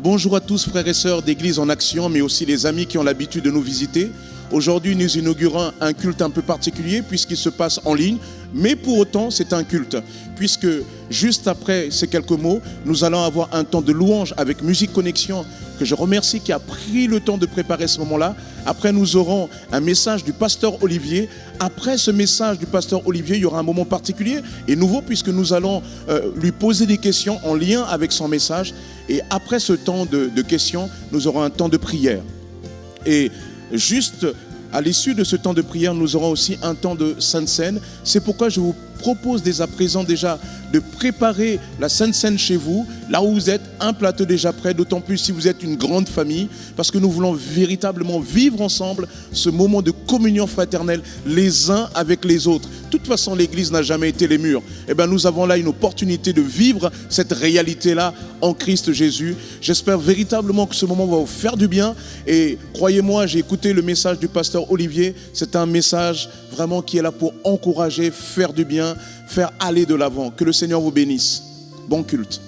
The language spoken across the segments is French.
Bonjour à tous frères et sœurs d'Église en Action, mais aussi les amis qui ont l'habitude de nous visiter. Aujourd'hui, nous inaugurons un culte un peu particulier puisqu'il se passe en ligne, mais pour autant, c'est un culte. Puisque juste après ces quelques mots, nous allons avoir un temps de louange avec Musique Connexion, que je remercie qui a pris le temps de préparer ce moment-là. Après, nous aurons un message du pasteur Olivier. Après ce message du pasteur Olivier, il y aura un moment particulier et nouveau puisque nous allons lui poser des questions en lien avec son message. Et après ce temps de questions, nous aurons un temps de prière. Et juste à l'issue de ce temps de prière, nous aurons aussi un temps de Sainte Seine. C'est pourquoi je vous propose dès à présent déjà de préparer la Sainte Seine chez vous, là où vous êtes, un plateau déjà prêt, d'autant plus si vous êtes une grande famille, parce que nous voulons véritablement vivre ensemble ce moment de communion fraternelle les uns avec les autres. De toute façon, l'Église n'a jamais été les murs. Eh bien, nous avons là une opportunité de vivre cette réalité-là en Christ Jésus. J'espère véritablement que ce moment va vous faire du bien. Et croyez-moi, j'ai écouté le message du pasteur Olivier. C'est un message vraiment qui est là pour encourager, faire du bien, faire aller de l'avant. Que le Seigneur vous bénisse. Bon culte.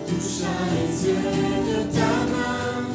Touche les yeux de ta main,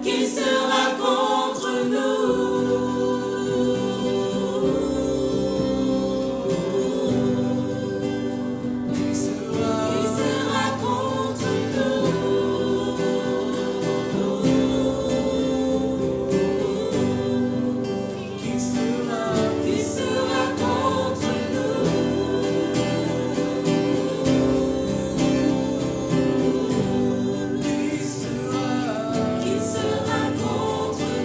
Qui sera contre nous? Qui sera contre nous? Qui sera contre nous? Qui sera contre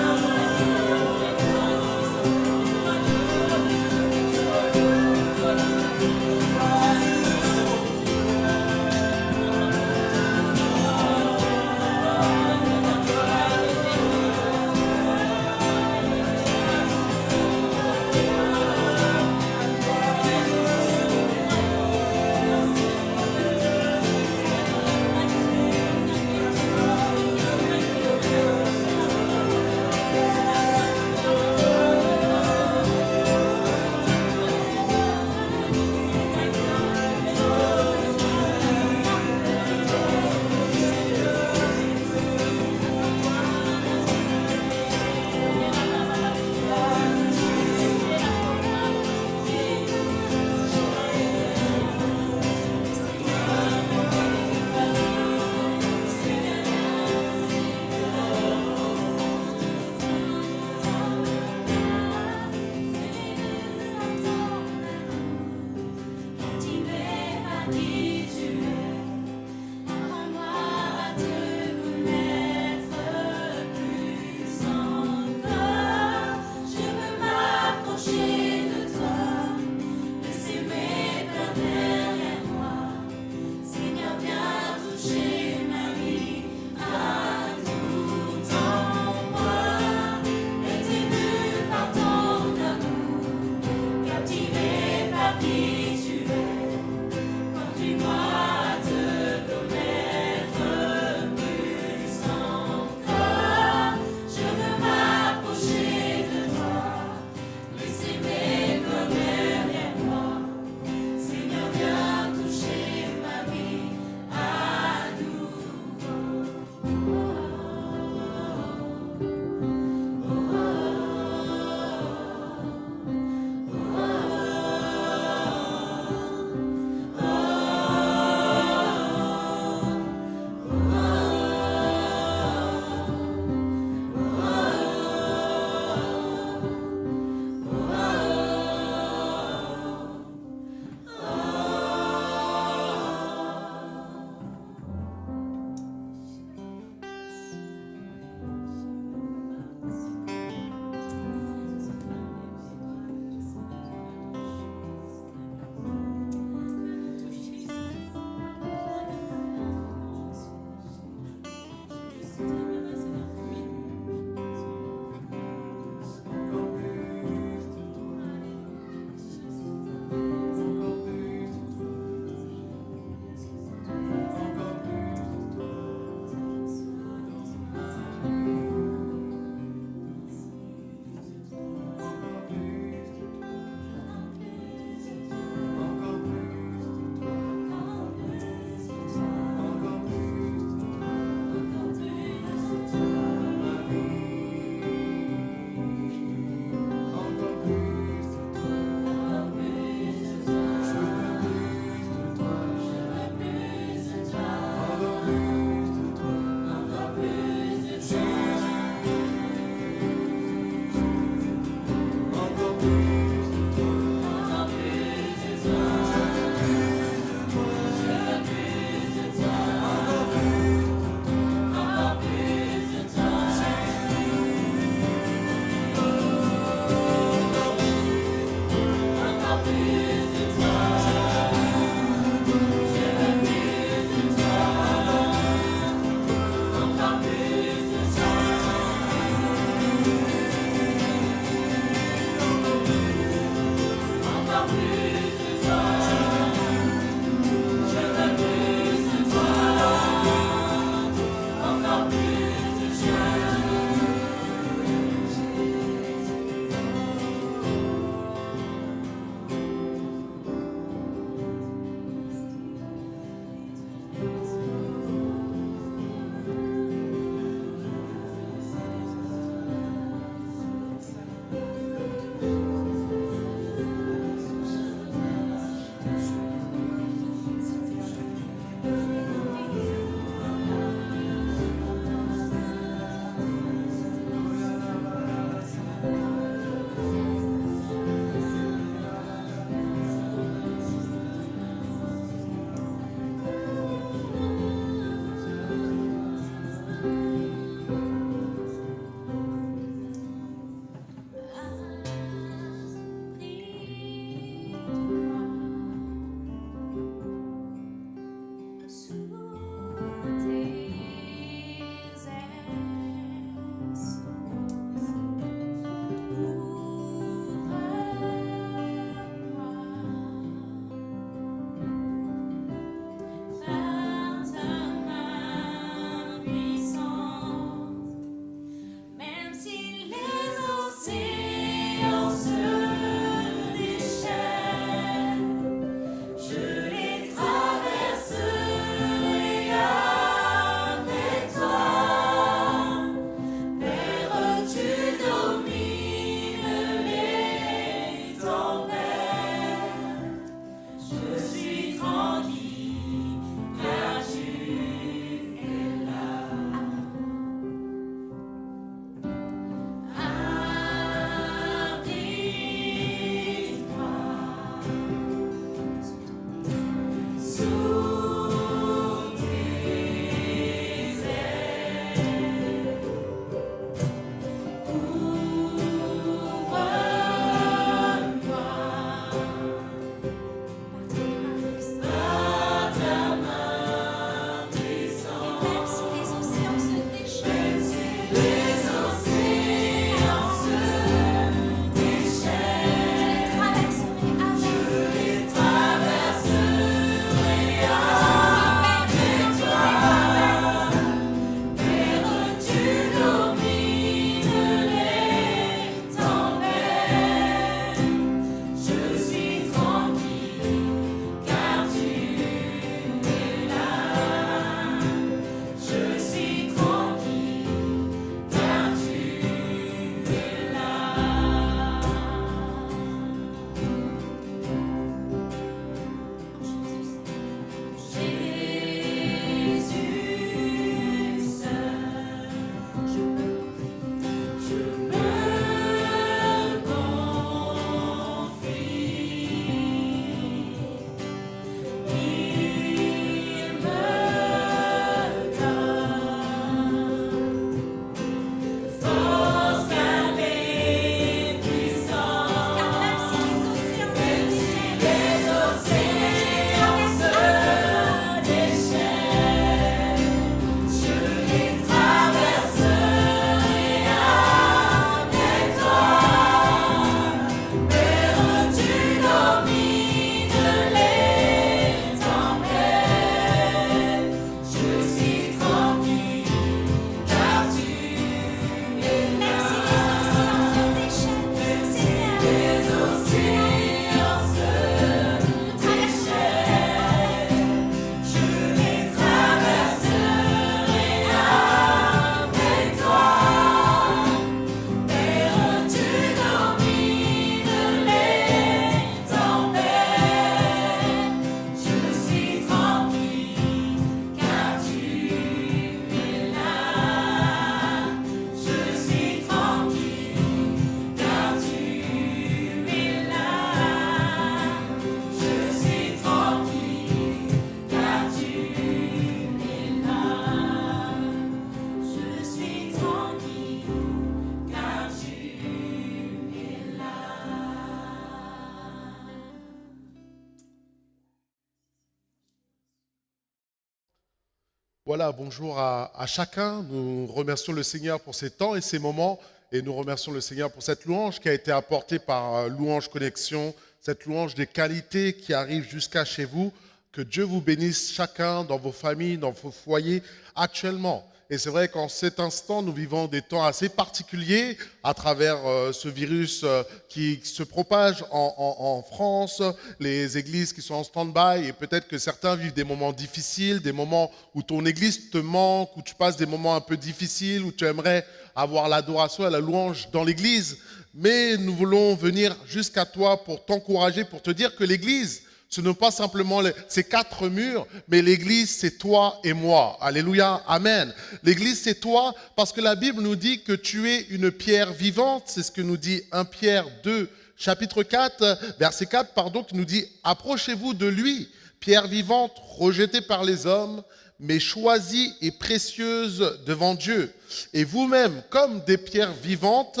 Voilà, bonjour à chacun. Nous remercions le Seigneur pour ces temps et ces moments. Et nous remercions le Seigneur pour cette louange qui a été apportée par Louange Connexion, cette louange des qualités qui arrive jusqu'à chez vous. Que Dieu vous bénisse chacun dans vos familles, dans vos foyers actuellement. Et c'est vrai qu'en cet instant, nous vivons des temps assez particuliers à travers ce virus qui se propage en France, les églises qui sont en stand-by, et peut-être que certains vivent des moments difficiles, des moments où ton église te manque, où tu passes des moments un peu difficiles, où tu aimerais avoir l'adoration et la louange dans l'église. Mais nous voulons venir jusqu'à toi pour t'encourager, pour te dire que l'église, ce n'est pas simplement ces quatre murs, mais l'église, c'est toi et moi. Alléluia, amen. L'église, c'est toi parce que la Bible nous dit que tu es une pierre vivante. C'est ce que nous dit 1 Pierre 2, chapitre 4, verset 4, qui nous dit « Approchez-vous de lui, pierre vivante, rejetée par les hommes, mais choisie et précieuse devant Dieu. Et vous-même, comme des pierres vivantes,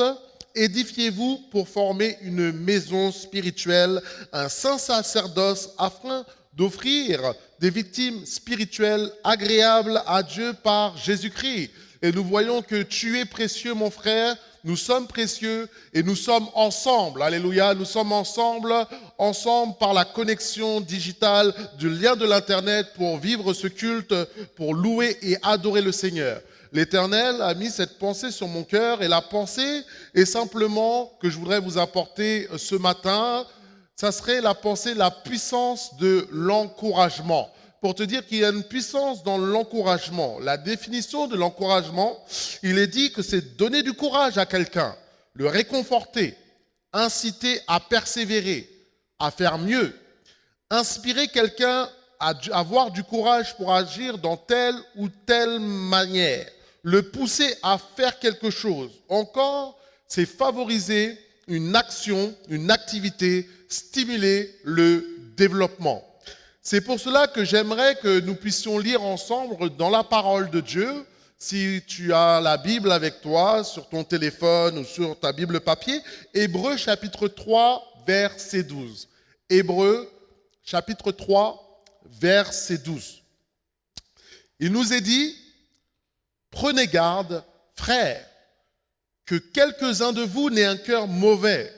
édifiez-vous pour former une maison spirituelle, un saint sacerdoce, afin d'offrir des victimes spirituelles agréables à Dieu par Jésus-Christ. » Et nous voyons que tu es précieux, mon frère, nous sommes précieux et nous sommes ensemble. Alléluia, nous sommes ensemble par la connexion digitale, du lien de l'Internet pour vivre ce culte, pour louer et adorer le Seigneur. L'Éternel a mis cette pensée sur mon cœur et la pensée est simplement que je voudrais vous apporter ce matin, ça serait la pensée, la puissance de l'encouragement. Pour te dire qu'il y a une puissance dans l'encouragement. La définition de l'encouragement, il est dit que c'est donner du courage à quelqu'un, le réconforter, inciter à persévérer, à faire mieux, inspirer quelqu'un à avoir du courage pour agir dans telle ou telle manière, le pousser à faire quelque chose. Encore, c'est favoriser une action, une activité, stimuler le développement. C'est pour cela que j'aimerais que nous puissions lire ensemble dans la parole de Dieu. Si tu as la Bible avec toi, sur ton téléphone ou sur ta Bible papier, Hébreux chapitre 3, verset 12. Hébreux chapitre 3, verset 12. Il nous est dit, « Prenez garde, frères, que quelques-uns de vous n'aient un cœur mauvais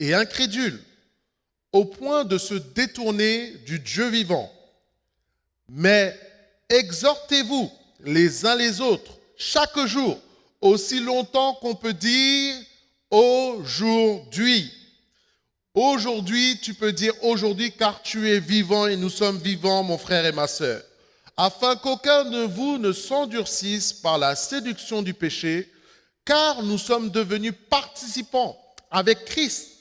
et incrédule, au point de se détourner du Dieu vivant. Mais exhortez-vous les uns les autres chaque jour, aussi longtemps qu'on peut dire aujourd'hui. » Aujourd'hui, tu peux dire aujourd'hui car tu es vivant et nous sommes vivants, mon frère et ma sœur. Afin qu'aucun de vous ne s'endurcisse par la séduction du péché, car nous sommes devenus participants avec Christ,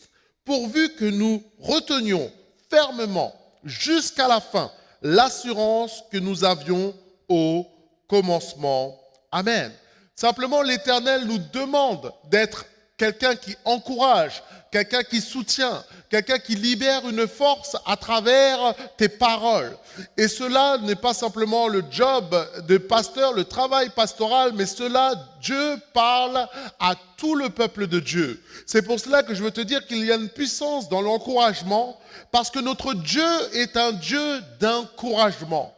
pourvu que nous retenions fermement jusqu'à la fin l'assurance que nous avions au commencement. Amen. Simplement, l'Éternel nous demande d'être quelqu'un qui encourage, quelqu'un qui soutient, quelqu'un qui libère une force à travers tes paroles. Et cela n'est pas simplement le job de pasteur, le travail pastoral, mais cela, Dieu parle à tout le peuple de Dieu. C'est pour cela que je veux te dire qu'il y a une puissance dans l'encouragement, parce que notre Dieu est un Dieu d'encouragement.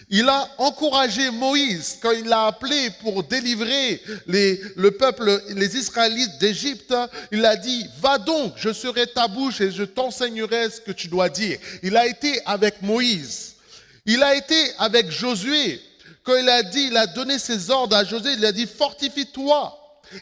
Il a encouragé Moïse quand il l'a appelé pour délivrer le peuple, les Israélites d'Égypte. Il a dit, va donc, je serai ta bouche et je t'enseignerai ce que tu dois dire. Il a été avec Moïse. Il a été avec Josué. Quand il a donné ses ordres à Josué, il a dit, fortifie-toi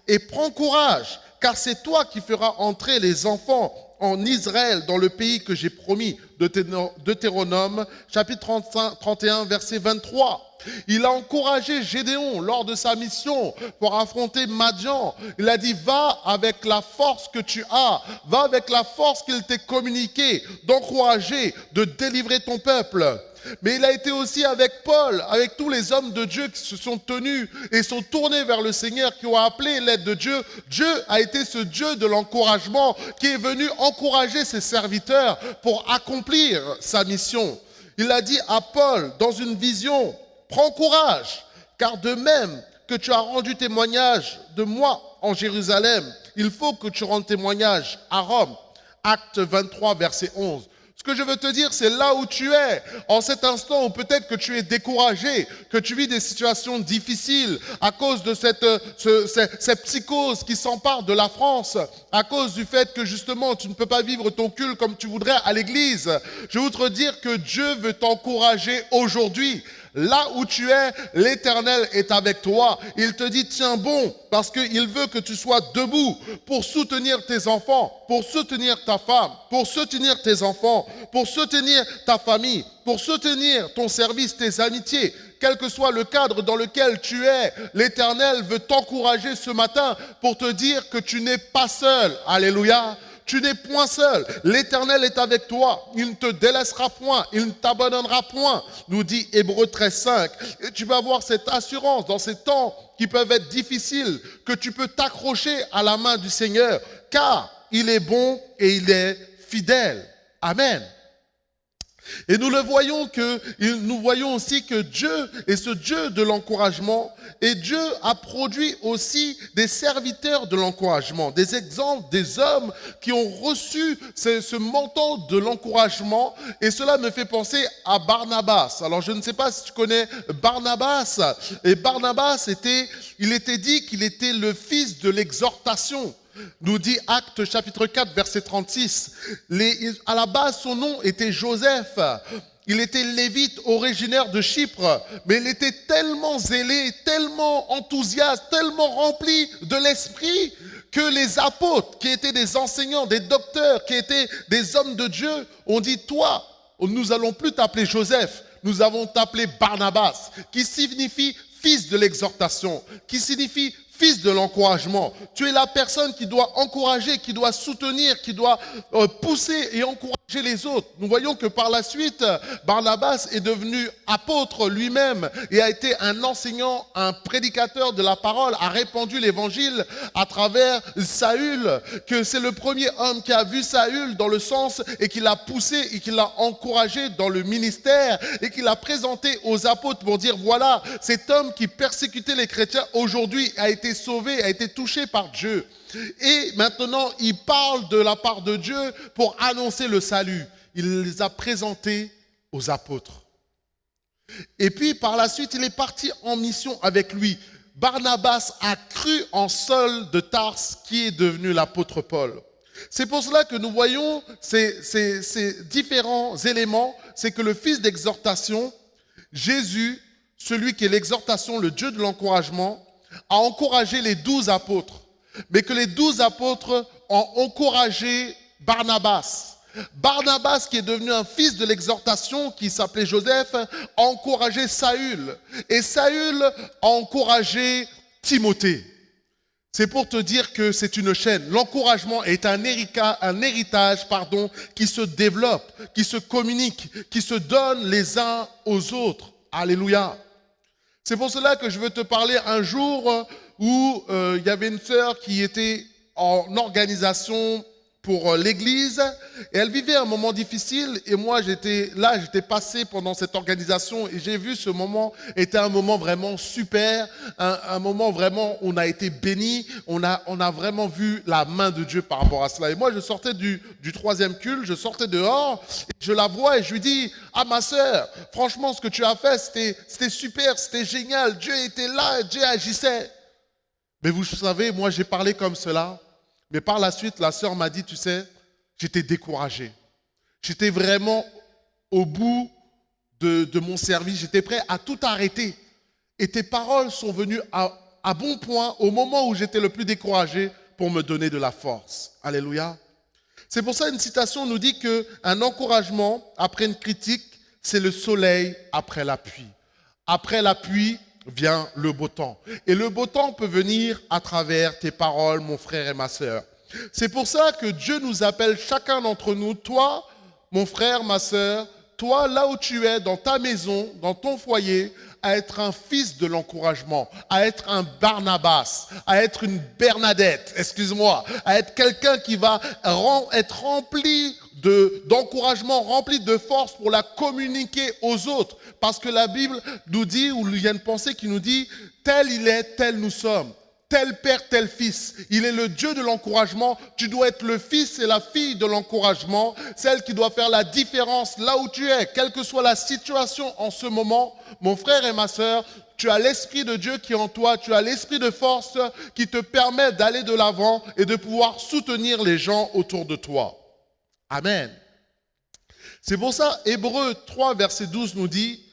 et prends courage, car c'est toi qui feras entrer les enfants en Israël, dans le pays que j'ai promis, Deutéronome, chapitre 31, verset 23. Il a encouragé Gédéon lors de sa mission pour affronter Madian. Il a dit, va avec la force que tu as, va avec la force qu'il t'a communiquée, d'encourager, de délivrer ton peuple. Mais il a été aussi avec Paul, avec tous les hommes de Dieu qui se sont tenus et sont tournés vers le Seigneur, qui ont appelé l'aide de Dieu. Dieu a été ce Dieu de l'encouragement qui est venu encourager ses serviteurs pour accomplir sa mission. Il a dit à Paul, dans une vision, prends courage, car de même que tu as rendu témoignage de moi en Jérusalem, il faut que tu rendes témoignage à Rome. Acte 23, verset 11. Ce que je veux te dire, c'est là où tu es, en cet instant où peut-être que tu es découragé, que tu vis des situations difficiles à cause de cette psychose qui s'empare de la France, à cause du fait que justement tu ne peux pas vivre ton culte comme tu voudrais à l'église. Je veux te dire que Dieu veut t'encourager aujourd'hui. Là où tu es, l'Éternel est avec toi. Il te dit, tiens bon, parce qu'il veut que tu sois debout pour soutenir tes enfants, pour soutenir ta femme, pour soutenir tes enfants, pour soutenir ta famille, pour soutenir ton service, tes amitiés. Quel que soit le cadre dans lequel tu es, l'Éternel veut t'encourager ce matin pour te dire que tu n'es pas seul. Alléluia. Tu n'es point seul. L'Éternel est avec toi. Il ne te délaissera point. Il ne t'abandonnera point, nous dit Hébreux 13:5. Et tu vas avoir cette assurance dans ces temps qui peuvent être difficiles, que tu peux t'accrocher à la main du Seigneur, car il est bon et il est fidèle. Amen. Et nous voyons aussi que Dieu est ce Dieu de l'encouragement, et Dieu a produit aussi des serviteurs de l'encouragement, des exemples, des hommes qui ont reçu ce manteau de l'encouragement, et cela me fait penser à Barnabas. Alors je ne sais pas si tu connais Barnabas, et Barnabas il était dit qu'il était le fils de l'exhortation. Nous dit Actes chapitre 4 verset 36. À la base son nom était Joseph. Il était lévite originaire de Chypre, mais il était tellement zélé, tellement enthousiaste, tellement rempli de l'esprit que les apôtres qui étaient des enseignants, des docteurs, qui étaient des hommes de Dieu ont dit, toi, nous n'allons plus t'appeler Joseph, nous allons t'appeler Barnabas, qui signifie fils de l'exhortation, qui signifie fils de l'encouragement. Tu es la personne qui doit encourager, qui doit soutenir, qui doit pousser et encourager les autres. Nous voyons que par la suite, Barnabas est devenu apôtre lui-même et a été un enseignant, un prédicateur de la parole, a répandu l'évangile à travers Saül, que c'est le premier homme qui a vu Saül dans le sens et qui l'a poussé et qui l'a encouragé dans le ministère et qui l'a présenté aux apôtres pour dire, voilà, cet homme qui persécutait les chrétiens aujourd'hui a été sauvé, a été touché par Dieu. Et maintenant, il parle de la part de Dieu pour annoncer le salut. Il les a présentés aux apôtres. Et puis, par la suite, il est parti en mission avec lui. Barnabas a cru en Saul de Tarse, qui est devenu l'apôtre Paul. C'est pour cela que nous voyons ces différents éléments. C'est que le fils d'exhortation, Jésus, celui qui est l'exhortation, le Dieu de l'encouragement, a encouragé les 12 apôtres. Mais que les 12 apôtres ont encouragé Barnabas. Barnabas, qui est devenu un fils de l'exhortation, qui s'appelait Joseph, a encouragé Saül. Et Saül a encouragé Timothée. C'est pour te dire que c'est une chaîne. L'encouragement est un héritage qui se développe, qui se communique, qui se donne les uns aux autres. Alléluia. C'est pour cela que je veux te parler un jour où il y avait une sœur qui était en organisation pour l'église et elle vivait un moment difficile et moi j'étais passé pendant cette organisation et j'ai vu ce moment était un moment vraiment super, un moment vraiment où on a été béni, on a vraiment vu la main de Dieu par rapport à cela. Et moi je sortais du troisième culte, je sortais dehors, et je la vois et je lui dis, ah ma sœur, franchement ce que tu as fait c'était super, c'était génial, Dieu était là, Dieu agissait. Mais vous savez, moi j'ai parlé comme cela. Mais par la suite, la sœur m'a dit, tu sais, j'étais découragé. J'étais vraiment au bout de mon service. J'étais prêt à tout arrêter. Et tes paroles sont venues à bon point au moment où j'étais le plus découragé pour me donner de la force. Alléluia. C'est pour ça une citation nous dit qu'un encouragement après une critique, c'est le soleil après la pluie. Après la pluie, vient le beau temps. Et le beau temps peut venir à travers tes paroles, mon frère et ma sœur. C'est pour ça que Dieu nous appelle chacun d'entre nous, toi, mon frère, ma sœur, toi, là où tu es, dans ta maison, dans ton foyer, à être un fils de l'encouragement, à être un Barnabas, à être une Bernadette, excuse-moi, à être quelqu'un qui va être rempli d'encouragement, rempli de force pour la communiquer aux autres. Parce que la Bible nous dit, ou il y a une pensée qui nous dit, tel il est, tel nous sommes. tel père, tel fils. Il est le Dieu de l'encouragement. Tu dois être le fils et la fille de l'encouragement, celle qui doit faire la différence là où tu es, quelle que soit la situation en ce moment. Mon frère et ma sœur, tu as l'Esprit de Dieu qui est en toi, tu as l'Esprit de force qui te permet d'aller de l'avant et de pouvoir soutenir les gens autour de toi. Amen. C'est pour ça, Hébreux 3, verset 12 nous dit,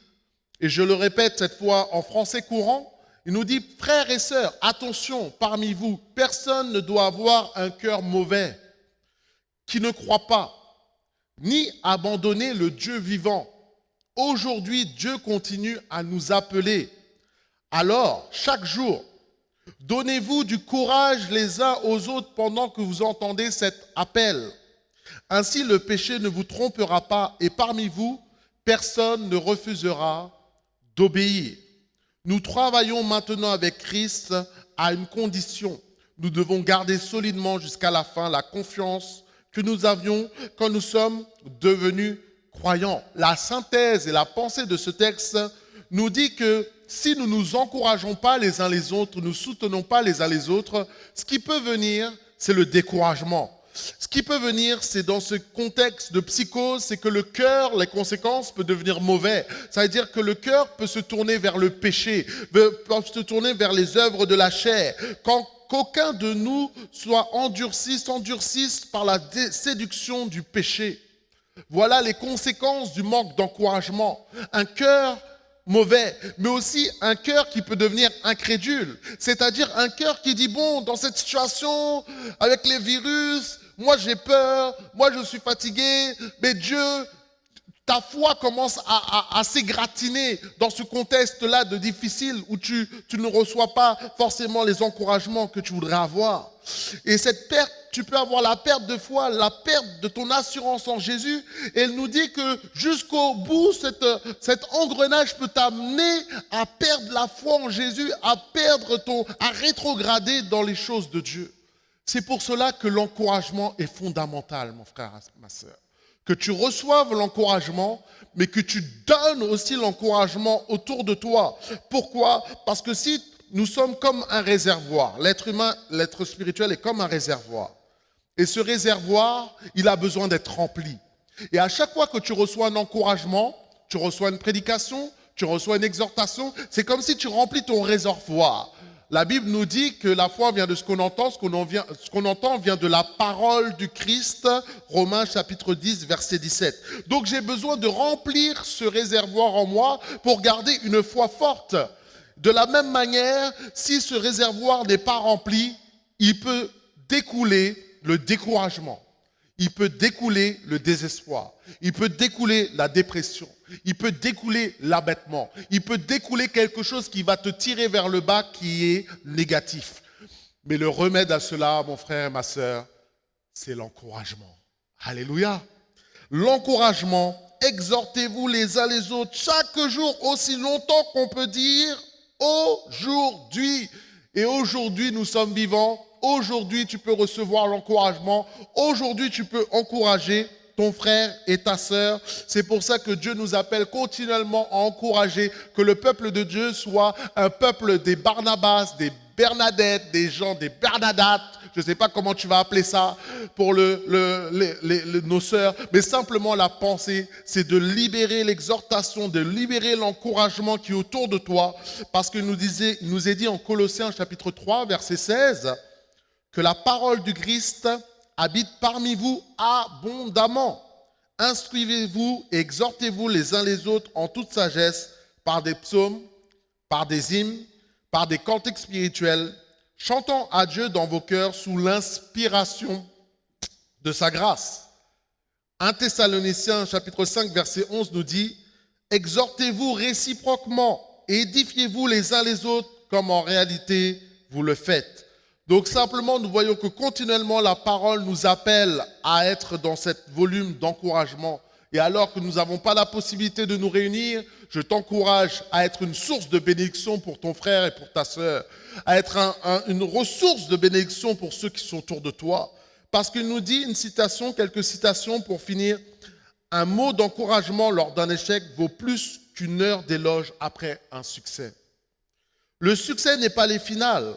et je le répète cette fois en français courant, il nous dit, frères et sœurs, attention, parmi vous, personne ne doit avoir un cœur mauvais, qui ne croit pas, ni abandonner le Dieu vivant. Aujourd'hui, Dieu continue à nous appeler. Alors, chaque jour, donnez-vous du courage les uns aux autres pendant que vous entendez cet appel. Ainsi, le péché ne vous trompera pas et parmi vous, personne ne refusera d'obéir. Nous travaillons maintenant avec Christ à une condition. Nous devons garder solidement jusqu'à la fin la confiance que nous avions quand nous sommes devenus croyants. La synthèse et la pensée de ce texte nous dit que si nous ne nous encourageons pas les uns les autres, nous ne soutenons pas les uns les autres, ce qui peut venir, c'est le découragement. Ce qui peut venir, c'est dans ce contexte de psychose, c'est que le cœur, les conséquences peuvent devenir mauvais. Ça veut dire que le cœur peut se tourner vers le péché, peut se tourner vers les œuvres de la chair. Qu'aucun de nous soit s'endurcisse par la séduction du péché. Voilà les conséquences du manque d'encouragement. Un cœur mauvais, mais aussi un cœur qui peut devenir incrédule. C'est-à-dire un cœur qui dit, bon, dans cette situation, avec les virus, moi j'ai peur, moi je suis fatigué, mais Dieu, ta foi commence à s'égratiner dans ce contexte-là de difficile où tu ne reçois pas forcément les encouragements que tu voudrais avoir. Et cette perte, tu peux avoir la perte de foi, la perte de ton assurance en Jésus. Et elle nous dit que jusqu'au bout, cet engrenage peut t'amener à perdre la foi en Jésus, à rétrograder dans les choses de Dieu. C'est pour cela que l'encouragement est fondamental, mon frère, ma sœur. Que tu reçoives l'encouragement, mais que tu donnes aussi l'encouragement autour de toi. Pourquoi? Parce que si nous sommes comme un réservoir, l'être humain, l'être spirituel est comme un réservoir. Et ce réservoir, il a besoin d'être rempli. Et à chaque fois que tu reçois un encouragement, tu reçois une prédication, tu reçois une exhortation, c'est comme si tu remplis ton réservoir. La Bible nous dit que la foi vient de ce qu'on entend, ce qu'on entend vient de la parole du Christ, Romains chapitre 10, verset 17. Donc j'ai besoin de remplir ce réservoir en moi pour garder une foi forte. De la même manière, si ce réservoir n'est pas rempli, il peut découler le découragement, il peut découler le désespoir, il peut découler la dépression, il peut découler l'abattement, il peut découler quelque chose qui va te tirer vers le bas qui est négatif. Mais le remède à cela, mon frère, ma sœur, c'est l'encouragement. Alléluia. L'encouragement, exhortez-vous les uns les autres chaque jour aussi longtemps qu'on peut dire aujourd'hui. Et aujourd'hui, nous sommes vivants. Aujourd'hui, tu peux recevoir l'encouragement. Aujourd'hui, tu peux encourager ton frère et ta sœur. C'est pour ça que Dieu nous appelle continuellement à encourager que le peuple de Dieu soit un peuple des Barnabas, des Bernadette, des gens, des Bernadates. Je ne sais pas comment tu vas appeler ça pour nos sœurs, mais simplement la pensée, c'est de libérer l'exhortation, de libérer l'encouragement qui est autour de toi. Parce qu'il nous est dit en Colossiens chapitre 3, verset 16, que la parole du Christ habite parmi vous abondamment. Instruisez-vous et exhortez-vous les uns les autres en toute sagesse par des psaumes, par des hymnes, par des cantiques spirituels, chantant à Dieu dans vos cœurs sous l'inspiration de sa grâce. 1 Thessaloniciens chapitre 5 verset 11 nous dit « Exhortez-vous réciproquement, édifiez-vous les uns les autres comme en réalité vous le faites. » Donc simplement, nous voyons que continuellement la parole nous appelle à être dans cet volume d'encouragement. Et alors que nous n'avons pas la possibilité de nous réunir, je t'encourage à être une source de bénédiction pour ton frère et pour ta sœur, à être une ressource de bénédiction pour ceux qui sont autour de toi. Parce qu'il nous dit une citation, quelques citations pour finir. Un mot d'encouragement lors d'un échec vaut plus qu'une heure d'éloge après un succès. Le succès n'est pas les finales,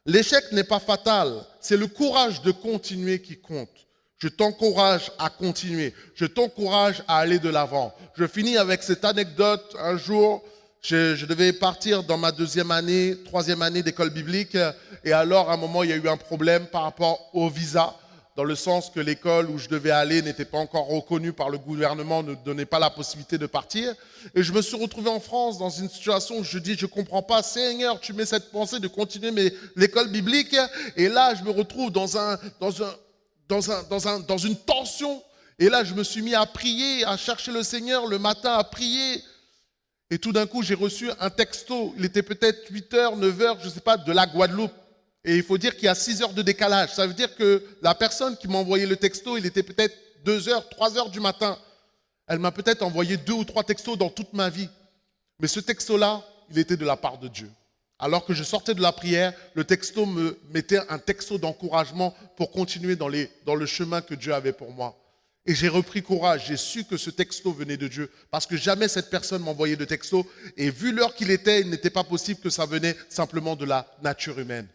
L'échec n'est pas fatal, c'est le courage de continuer qui compte. Je t'encourage à continuer, je t'encourage à aller de l'avant. Je finis avec cette anecdote. Un jour, je devais partir dans ma troisième année d'école biblique, et alors à un moment, il y a eu un problème par rapport au visa, dans le sens que l'école où je devais aller n'était pas encore reconnue par le gouvernement, ne donnait pas la possibilité de partir. Et je me suis retrouvé en France dans une situation où je dis, je ne comprends pas, Seigneur, tu mets cette pensée de continuer l'école biblique, et là, je me retrouve dans une tension. Et là, je me suis mis à prier, à chercher le Seigneur le matin, à prier. Et tout d'un coup, j'ai reçu un texto. Il était peut-être 8h, 9h, je ne sais pas, de la Guadeloupe. Et il faut dire qu'il y a 6 heures de décalage. Ça veut dire que la personne qui m'a envoyé le texto, il était peut-être 2h, 3h du matin. Elle m'a peut-être envoyé 2 ou 3 textos dans toute ma vie. Mais ce texto-là, il était de la part de Dieu. Alors que je sortais de la prière, le texto me mettait un texto d'encouragement pour continuer dans le chemin que Dieu avait pour moi. Et j'ai repris courage, j'ai su que ce texto venait de Dieu, parce que jamais cette personne m'envoyait de texto, et vu l'heure qu'il était, il n'était pas possible que ça venait simplement de la nature humaine.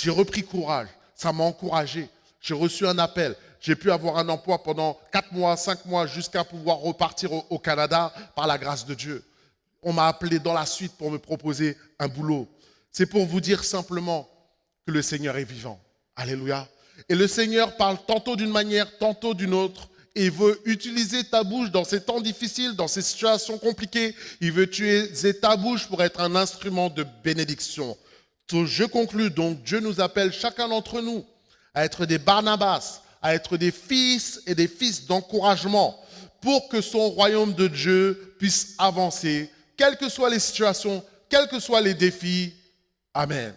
J'ai repris courage, ça m'a encouragé, j'ai reçu un appel, j'ai pu avoir un emploi pendant 4 mois, 5 mois, jusqu'à pouvoir repartir au Canada par la grâce de Dieu. On m'a appelé dans la suite pour me proposer un boulot. C'est pour vous dire simplement que le Seigneur est vivant. Alléluia. Et le Seigneur parle tantôt d'une manière, tantôt d'une autre. Et il veut utiliser ta bouche dans ces temps difficiles, dans ces situations compliquées. Il veut utiliser ta bouche pour être un instrument de bénédiction. Je conclus donc, Dieu nous appelle chacun d'entre nous à être des Barnabas, à être des fils et des fils d'encouragement pour que son royaume de Dieu puisse avancer, quelles que soient les situations, quels que soient les défis. Amen.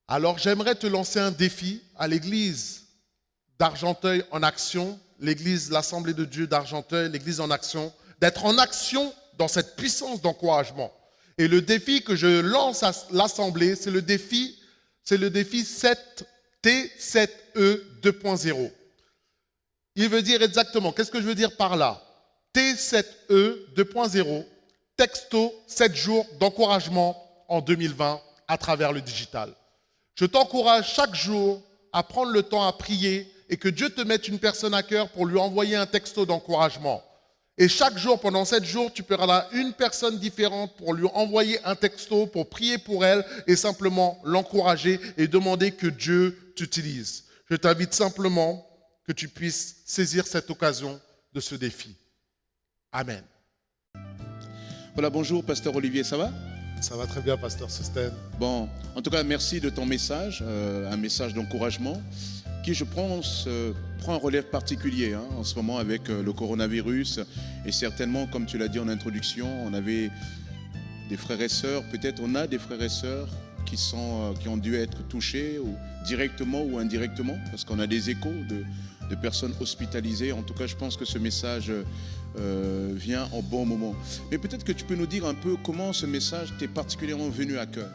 Alors j'aimerais te lancer un défi à l'église d'Argenteuil en action, l'église, l'Assemblée de Dieu d'Argenteuil, l'église en action, d'être en action dans cette puissance d'encouragement. Et le défi que je lance à l'Assemblée, c'est le défi T7E 2.0. Il veut dire exactement, qu'est-ce que je veux dire par là? T7E 2.0, texto 7 jours d'encouragement en 2020 à travers le digital. Je t'encourage chaque jour à prendre le temps à prier et que Dieu te mette une personne à cœur pour lui envoyer un texto d'encouragement. Et chaque jour, pendant 7 jours, tu auras une personne différente pour lui envoyer un texto, pour prier pour elle et simplement l'encourager et demander que Dieu t'utilise. Je t'invite simplement que tu puisses saisir cette occasion de ce défi. Amen. Voilà, bonjour, pasteur Olivier, ça va? Ça va très bien, pasteur Sosten. Bon, en tout cas, merci de ton message, un message d'encouragement qui, je pense, prend un relève particulier en ce moment avec le coronavirus. Et certainement, comme tu l'as dit en introduction, on avait des frères et sœurs, peut-être on a des frères et sœurs qui ont dû être touchés ou directement ou indirectement, parce qu'on a des échos de personnes hospitalisées. En tout cas, je pense que ce message vient en bon moment. Mais peut-être que tu peux nous dire un peu comment ce message t'est particulièrement venu à cœur.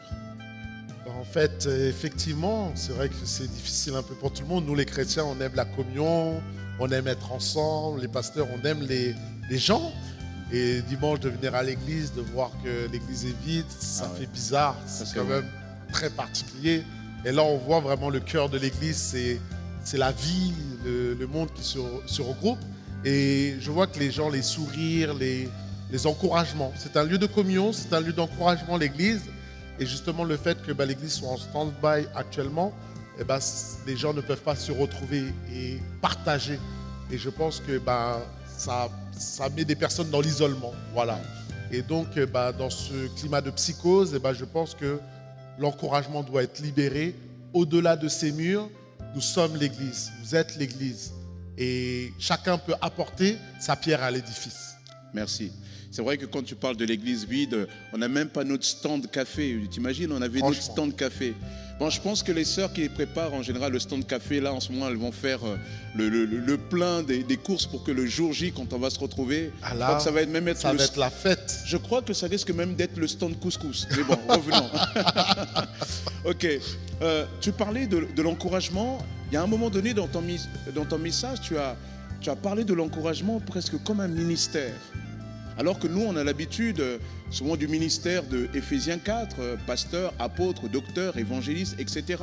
En fait, effectivement, c'est vrai que c'est difficile un peu pour tout le monde. Nous, les chrétiens, on aime la communion, on aime être ensemble. Les pasteurs, on aime les gens. Et dimanche, de venir à l'église, de voir que l'église est vide, ça fait bizarre. C'est quand même très particulier. Et là, on voit vraiment le cœur de l'église, c'est la vie, le monde qui se regroupe. Et je vois que les gens, les sourires, les encouragements. C'est un lieu de communion, c'est un lieu d'encouragement, l'église. Et justement, le fait que l'église soit en stand-by actuellement, les gens ne peuvent pas se retrouver et partager. Et je pense que ça met des personnes dans l'isolement. Voilà. Et donc, dans ce climat de psychose, je pense que l'encouragement doit être libéré. Au-delà de ces murs, nous sommes l'église. Vous êtes l'église. Et chacun peut apporter sa pierre à l'édifice. Merci. C'est vrai que quand tu parles de l'église vide, on n'a même pas notre stand café. T'imagines, on avait notre stand café. Bon, je pense que les sœurs qui préparent en général le stand café, là en ce moment, elles vont faire le plein des courses pour que le jour J, quand on va se retrouver, je crois que ça va être la fête. Je crois que ça risque même d'être le stand couscous. Mais bon, revenons. Ok. Tu parlais de l'encouragement. Il y a un moment donné dans ton message, tu as parlé de l'encouragement presque comme un ministère. Alors que nous, on a l'habitude souvent du ministère de Éphésiens 4, pasteur, apôtre, docteur, évangéliste, etc.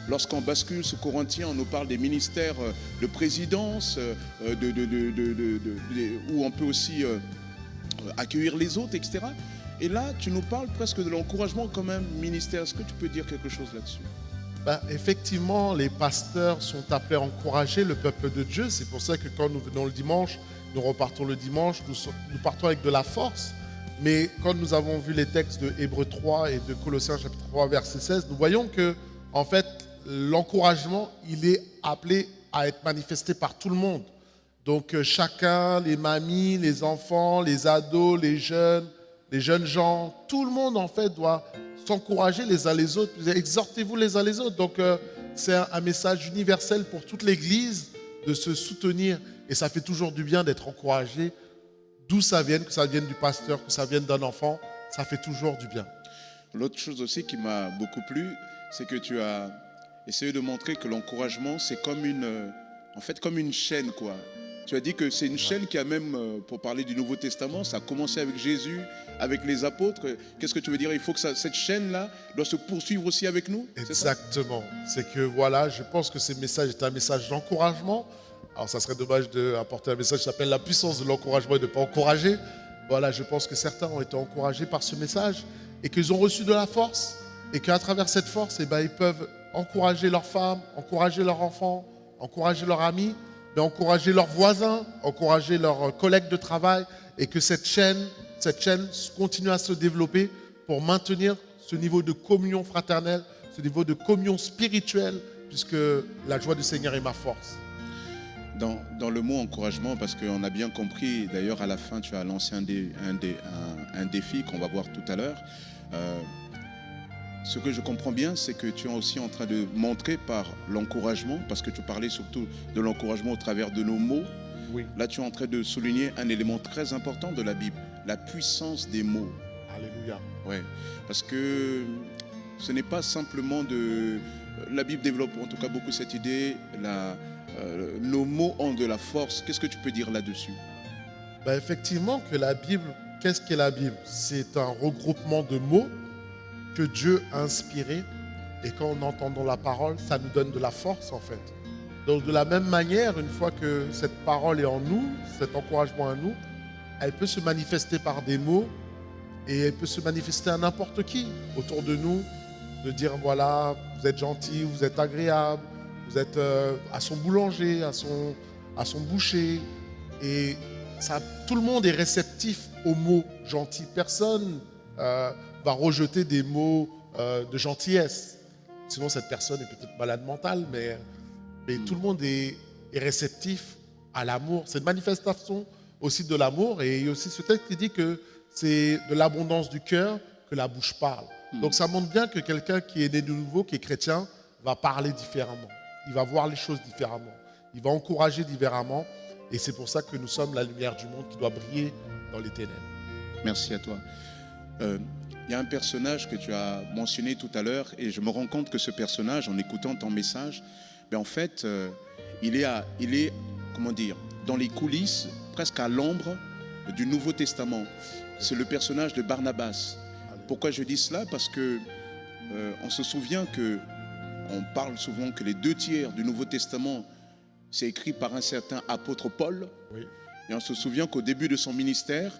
Lorsqu'on bascule ce Corinthien, on nous parle des ministères de présidence, où on peut aussi accueillir les autres, etc. Et là, tu nous parles presque de l'encouragement comme un ministère. Est-ce que tu peux dire quelque chose là-dessus? Effectivement, les pasteurs sont appelés à encourager le peuple de Dieu. C'est pour ça que quand nous venons le dimanche, nous repartons le dimanche, nous partons avec de la force. Mais quand nous avons vu les textes de Hébreux 3 et de Colossiens chapitre 3 verset 16, nous voyons que en fait, l'encouragement, il est appelé à être manifesté par tout le monde. Donc chacun, les mamies, les enfants, les ados, les jeunes gens, tout le monde en fait doit s'encourager les uns les autres. Exhortez-vous les uns les autres. Donc c'est un message universel pour toute l'Église de se soutenir. Et ça fait toujours du bien d'être encouragé. D'où ça vienne, que ça vienne du pasteur, que ça vienne d'un enfant, ça fait toujours du bien. L'autre chose aussi qui m'a beaucoup plu, c'est que tu as essayé de montrer que l'encouragement, c'est comme une chaîne, quoi. Tu as dit que c'est une chaîne qui a même, pour parler du Nouveau Testament, ça a commencé avec Jésus, avec les apôtres. Qu'est-ce que tu veux dire? Il faut que cette chaîne-là doit se poursuivre aussi avec nous? Exactement. C'est que voilà, je pense que ce message est un message d'encouragement. Alors ça serait dommage d'apporter un message qui s'appelle la puissance de l'encouragement et de ne pas encourager. Voilà, je pense que certains ont été encouragés par ce message et qu'ils ont reçu de la force et qu'à travers cette force, ils peuvent encourager leurs femmes, encourager leurs enfants, encourager leurs amis, mais encourager leurs voisins, encourager leurs collègues de travail et que cette chaîne continue à se développer pour maintenir ce niveau de communion fraternelle, ce niveau de communion spirituelle, puisque la joie du Seigneur est ma force. Dans le mot encouragement, parce qu'on a bien compris, d'ailleurs à la fin tu as lancé un défi qu'on va voir tout à l'heure. Ce que je comprends bien, c'est que tu es aussi en train de montrer par l'encouragement, parce que tu parlais surtout de l'encouragement au travers de nos mots. Oui. Là, tu es en train de souligner un élément très important de la Bible, la puissance des mots. Alléluia. Ouais, parce que ce n'est pas simplement de... La Bible développe en tout cas beaucoup cette idée, nos mots ont de la force. Qu'est-ce que tu peux dire là-dessus? Effectivement, que la Bible, qu'est-ce qu'est la Bible? C'est un regroupement de mots que Dieu a inspirés. Et quand on entend la parole, ça nous donne de la force en fait. Donc de la même manière, une fois que cette parole est en nous, cet encouragement en nous, elle peut se manifester par des mots et elle peut se manifester à n'importe qui autour de nous, de dire voilà, vous êtes gentil, vous êtes agréable, vous êtes à son boulanger, à son boucher. Et ça, tout le monde est réceptif aux mots gentils. Personne va rejeter des mots de gentillesse. Sinon, cette personne est peut-être malade mentale, mais tout le monde est réceptif à l'amour. C'est une manifestation aussi de l'amour. Et il y a aussi ce texte qui dit que c'est de l'abondance du cœur que la bouche parle. Donc ça montre bien que quelqu'un qui est né de nouveau, qui est chrétien, va parler différemment. Il va voir les choses différemment. Il va encourager différemment. Et c'est pour ça que nous sommes la lumière du monde qui doit briller dans les ténèbres. Merci à toi. Il y a un personnage que tu as mentionné tout à l'heure et je me rends compte que ce personnage, en écoutant ton message, en fait, il est, comment dire, dans les coulisses, presque à l'ombre du Nouveau Testament. C'est le personnage de Barnabas. Pourquoi je dis cela? Parce que on se souvient on parle souvent que les 2/3 du Nouveau Testament, c'est écrit par un certain apôtre Paul. Oui. Et on se souvient qu'au début de son ministère,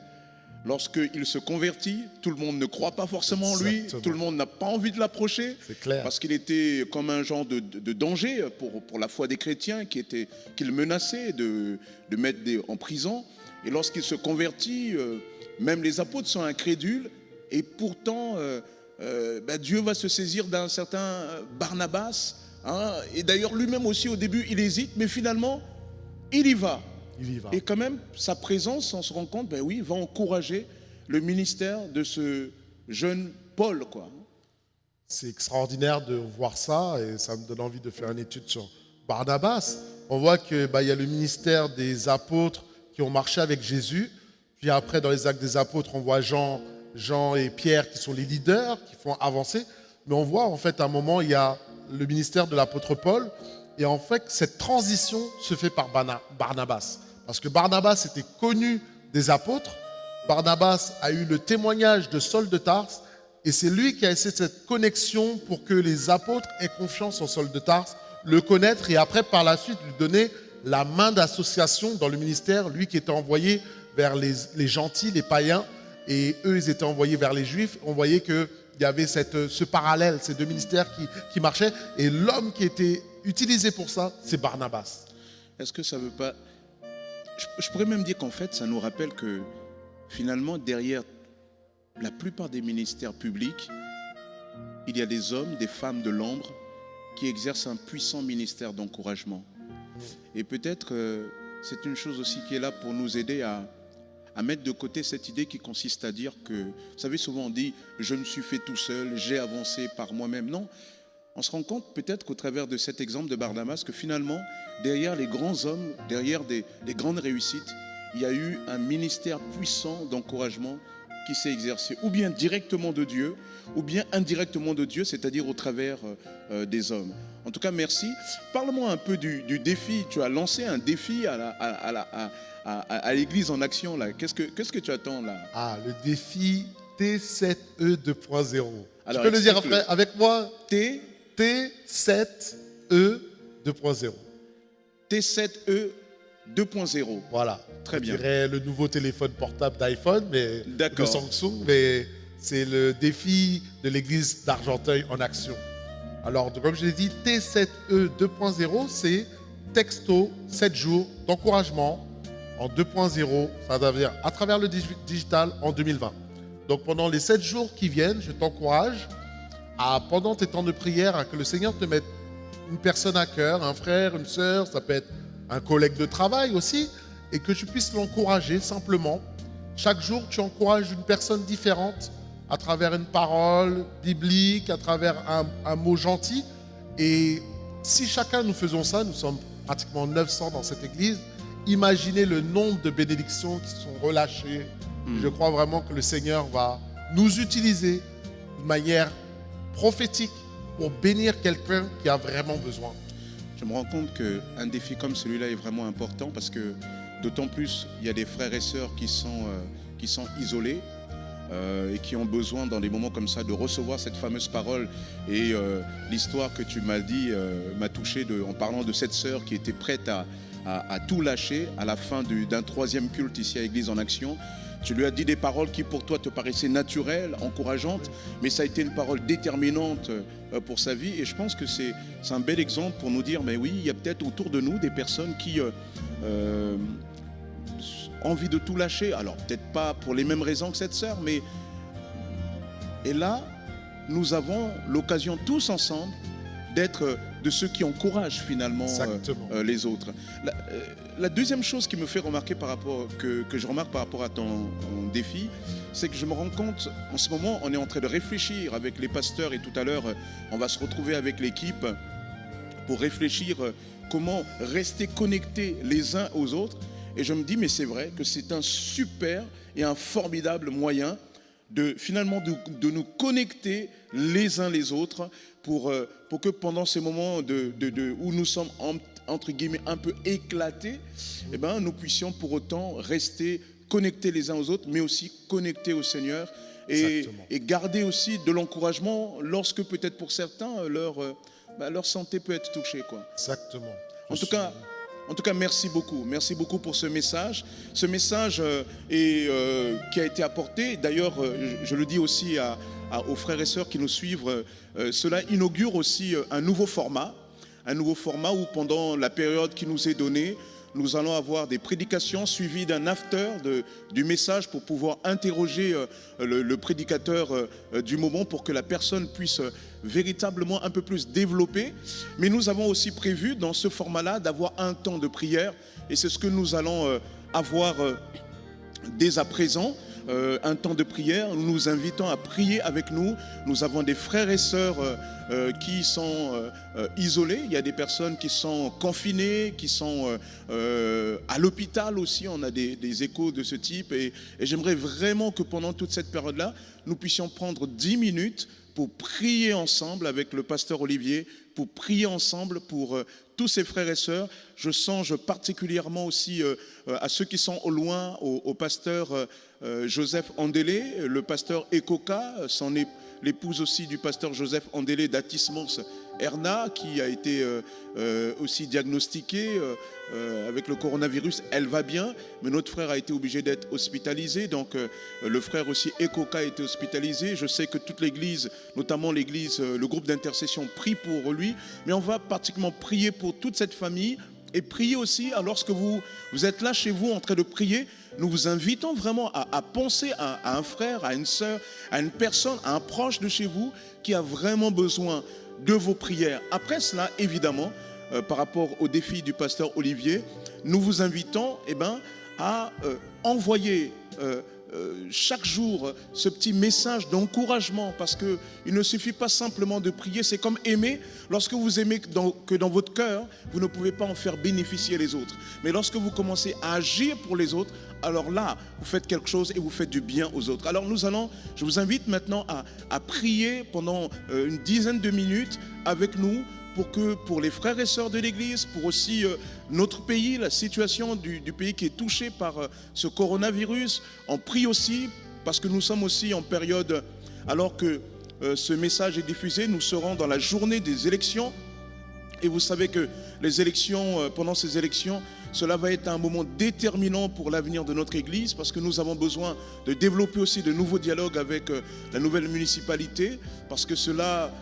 lorsqu'il se convertit, tout le monde ne croit pas forcément en lui. Exactement. Tout le monde n'a pas envie de l'approcher. C'est clair. Parce qu'il était comme un genre de danger pour la foi des chrétiens, qu'il menaçait de mettre en prison. Et lorsqu'il se convertit, même les apôtres sont incrédules. Et pourtant, Dieu va se saisir d'un certain Barnabas. Hein, et d'ailleurs, lui-même aussi, au début, il hésite, mais finalement, il y va. Il y va. Et quand même, sa présence, on se rend compte, va encourager le ministère de ce jeune Paul, quoi. C'est extraordinaire de voir ça et ça me donne envie de faire une étude sur Barnabas. On voit qu'il y a le ministère des apôtres qui ont marché avec Jésus. Puis après, dans les actes des apôtres, on voit Jean et Pierre qui sont les leaders, qui font avancer. Mais on voit en fait à un moment, il y a le ministère de l'apôtre Paul. Et en fait, cette transition se fait par Barnabas. Parce que Barnabas était connu des apôtres. Barnabas a eu le témoignage de Saul de Tarse et c'est lui qui a essayé cette connexion pour que les apôtres aient confiance en Saul de Tarse, le connaître et après par la suite lui donner la main d'association dans le ministère, lui qui était envoyé vers les gentils, les païens, et eux ils étaient envoyés vers les juifs. On voyait qu'il y avait ce parallèle, ces deux ministères qui marchaient, et l'homme qui était utilisé pour ça, c'est Barnabas. Est-ce que ça veut pas... Je pourrais même dire qu'en fait, ça nous rappelle que finalement, derrière la plupart des ministères publics, il y a des hommes, des femmes de l'ombre qui exercent un puissant ministère d'encouragement. Et peut-être c'est une chose aussi qui est là pour nous aider à mettre de côté cette idée qui consiste à dire que, vous savez, souvent on dit « je me suis fait tout seul, j'ai avancé par moi-même ». Non, on se rend compte peut-être qu'au travers de cet exemple de Barnabas, que finalement, derrière les grands hommes, derrière des grandes réussites, il y a eu un ministère puissant d'encouragement qui s'est exercé, ou bien directement de Dieu, ou bien indirectement de Dieu, c'est-à-dire au travers des hommes. En tout cas, merci. Parle-moi un peu du défi. Tu as lancé un défi à l'Église en action, là. Qu'est-ce que tu attends, là? Ah, le défi T7E 2.0. Alors, tu peux le dire avec moi? T7E 2.0. T7E 2.0. Voilà. Très bien. Je dirais le nouveau téléphone portable d'iPhone, mais de Samsung, mais c'est le défi de l'église d'Argenteuil en action. Alors, comme je l'ai dit, T7E 2.0, c'est texto 7 jours d'encouragement en 2.0, ça veut dire à travers le digital en 2020. Donc, pendant les 7 jours qui viennent, je t'encourage pendant tes temps de prière, à que le Seigneur te mette une personne à cœur, un frère, une sœur, ça peut être un collègue de travail aussi, et que tu puisses l'encourager simplement. Chaque jour, tu encourages une personne différente à travers une parole biblique, à travers un mot gentil. Et si chacun nous faisons ça, nous sommes pratiquement 900 dans cette église, imaginez le nombre de bénédictions qui sont relâchées. Je crois vraiment que le Seigneur va nous utiliser de manière prophétique pour bénir quelqu'un qui a vraiment besoin. Je me rends compte qu'un défi comme celui-là est vraiment important parce que d'autant plus, il y a des frères et sœurs qui sont isolés et qui ont besoin dans des moments comme ça de recevoir cette fameuse parole. Et l'histoire que tu m'as dit m'a touché en parlant de cette sœur qui était prête à tout lâcher à la fin d'un troisième culte ici à Église en Action. Tu lui as dit des paroles qui pour toi te paraissaient naturelles, encourageantes, mais ça a été une parole déterminante pour sa vie. Et je pense que c'est un bel exemple pour nous dire, mais oui, il y a peut-être autour de nous des personnes qui ont envie de tout lâcher. Alors peut-être pas pour les mêmes raisons que cette sœur, mais... Et là, nous avons l'occasion tous ensemble d'être de ceux qui encouragent finalement les autres. La deuxième chose qui me fait remarquer que je remarque par rapport à ton défi, c'est que je me rends compte, en ce moment, on est en train de réfléchir avec les pasteurs et tout à l'heure, on va se retrouver avec l'équipe pour réfléchir comment rester connectés les uns aux autres. Et je me dis, mais c'est vrai que c'est un super et un formidable moyen de nous connecter les uns les autres pour que pendant ces moments où nous sommes entre guillemets un peu éclatés, eh ben, nous puissions pour autant rester connectés les uns aux autres, mais aussi connectés au Seigneur et garder aussi de l'encouragement lorsque peut-être pour certains leur santé peut être touchée, quoi. Exactement. En tout cas, merci beaucoup pour ce message qui a été apporté. D'ailleurs, je le dis aussi aux frères et sœurs qui nous suivent, cela inaugure aussi un nouveau format où pendant la période qui nous est donnée, nous allons avoir des prédications suivies d'un after du message pour pouvoir interroger le prédicateur du moment pour que la personne puisse véritablement un peu plus développer. Mais nous avons aussi prévu dans ce format-là d'avoir un temps de prière et c'est ce que nous allons avoir dès à présent. Un temps de prière, nous nous invitons à prier avec nous. Nous avons des frères et sœurs qui sont isolés. Il y a des personnes qui sont confinées, qui sont à l'hôpital aussi. On a des échos de ce type. Et j'aimerais vraiment que pendant toute cette période-là, nous puissions prendre 10 minutes pour prier ensemble avec le pasteur Olivier, pour prier ensemble pour tous ses frères et sœurs. Je songe particulièrement aussi à ceux qui sont au loin, au pasteur Joseph Andélé, le pasteur Ekoka, l'épouse aussi du pasteur Joseph Andélé d'Atis-Mons, Erna, qui a été aussi diagnostiquée avec le coronavirus. Elle va bien, mais notre frère a été obligé d'être hospitalisé. Donc le frère aussi Ekoka a été hospitalisé. Je sais que toute l'église, notamment l'église, le groupe d'intercession, prie pour lui. Mais on va particulièrement prier pour toute cette famille. Et prier aussi, lorsque vous êtes là chez vous en train de prier, nous vous invitons vraiment à penser à un frère, à une sœur, à une personne, à un proche de chez vous qui a vraiment besoin de vos prières. Après cela, évidemment, par rapport au défi du pasteur Olivier, nous vous invitons à envoyer chaque jour ce petit message d'encouragement, parce qu'il ne suffit pas simplement de prier, c'est comme aimer. Lorsque vous aimez que dans votre cœur, vous ne pouvez pas en faire bénéficier les autres. Mais lorsque vous commencez à agir pour les autres, alors là, vous faites quelque chose et vous faites du bien aux autres. Alors je vous invite maintenant à prier pendant une dizaine de minutes avec nous, pour les frères et sœurs de l'Église, pour aussi notre pays, la situation du pays qui est touché par ce coronavirus. On prie aussi parce que nous sommes aussi en période, alors que ce message est diffusé, nous serons dans la journée des élections. Et vous savez que les élections, pendant ces élections, cela va être un moment déterminant pour l'avenir de notre Église, parce que nous avons besoin de développer aussi de nouveaux dialogues avec la nouvelle municipalité, parce que cela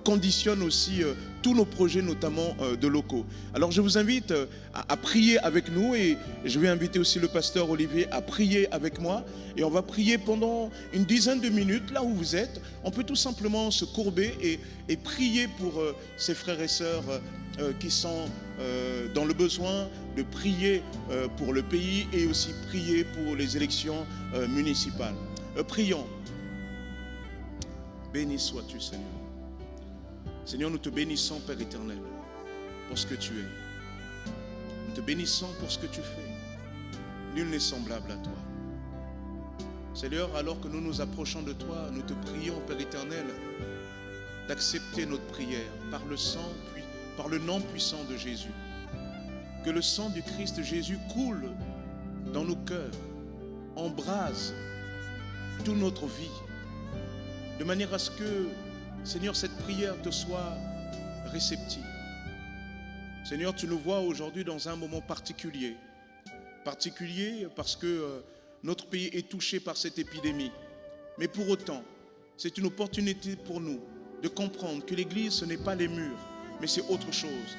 conditionne aussi tous nos projets, notamment de locaux. Alors je vous invite à prier avec nous, et je vais inviter aussi le pasteur Olivier à prier avec moi, et on va prier pendant une dizaine de minutes là où vous êtes. On peut tout simplement se courber et prier pour ces frères et sœurs qui sont dans le besoin de prier pour le pays, et aussi prier pour les élections municipales. Prions. Béni sois-tu, Seigneur. Seigneur, nous te bénissons, Père éternel, pour ce que tu es. Nous te bénissons pour ce que tu fais. Nul n'est semblable à toi. Seigneur, alors que nous nous approchons de toi, nous te prions, Père éternel, d'accepter notre prière par le nom puissant de Jésus. Que le sang du Christ Jésus coule dans nos cœurs, embrase toute notre vie, de manière à ce que, Seigneur, cette prière te soit réceptive. Seigneur, tu nous vois aujourd'hui dans un moment particulier parce que notre pays est touché par cette épidémie. Mais pour autant, c'est une opportunité pour nous de comprendre que l'Église, ce n'est pas les murs, mais c'est autre chose.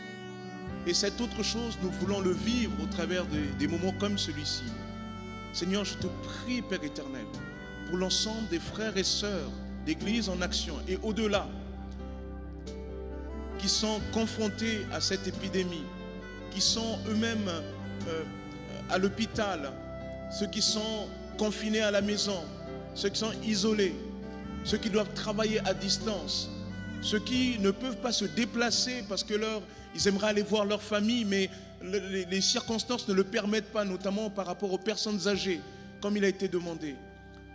Et cette autre chose, nous voulons le vivre au travers des moments comme celui-ci. Seigneur, je te prie, Père éternel, pour l'ensemble des frères et sœurs d'Église en action et au-delà, qui sont confrontés à cette épidémie, qui sont eux-mêmes à l'hôpital, ceux qui sont confinés à la maison, ceux qui sont isolés, ceux qui doivent travailler à distance, ceux qui ne peuvent pas se déplacer parce que ils aimeraient aller voir leur famille, mais les circonstances ne le permettent pas, notamment par rapport aux personnes âgées, comme il a été demandé.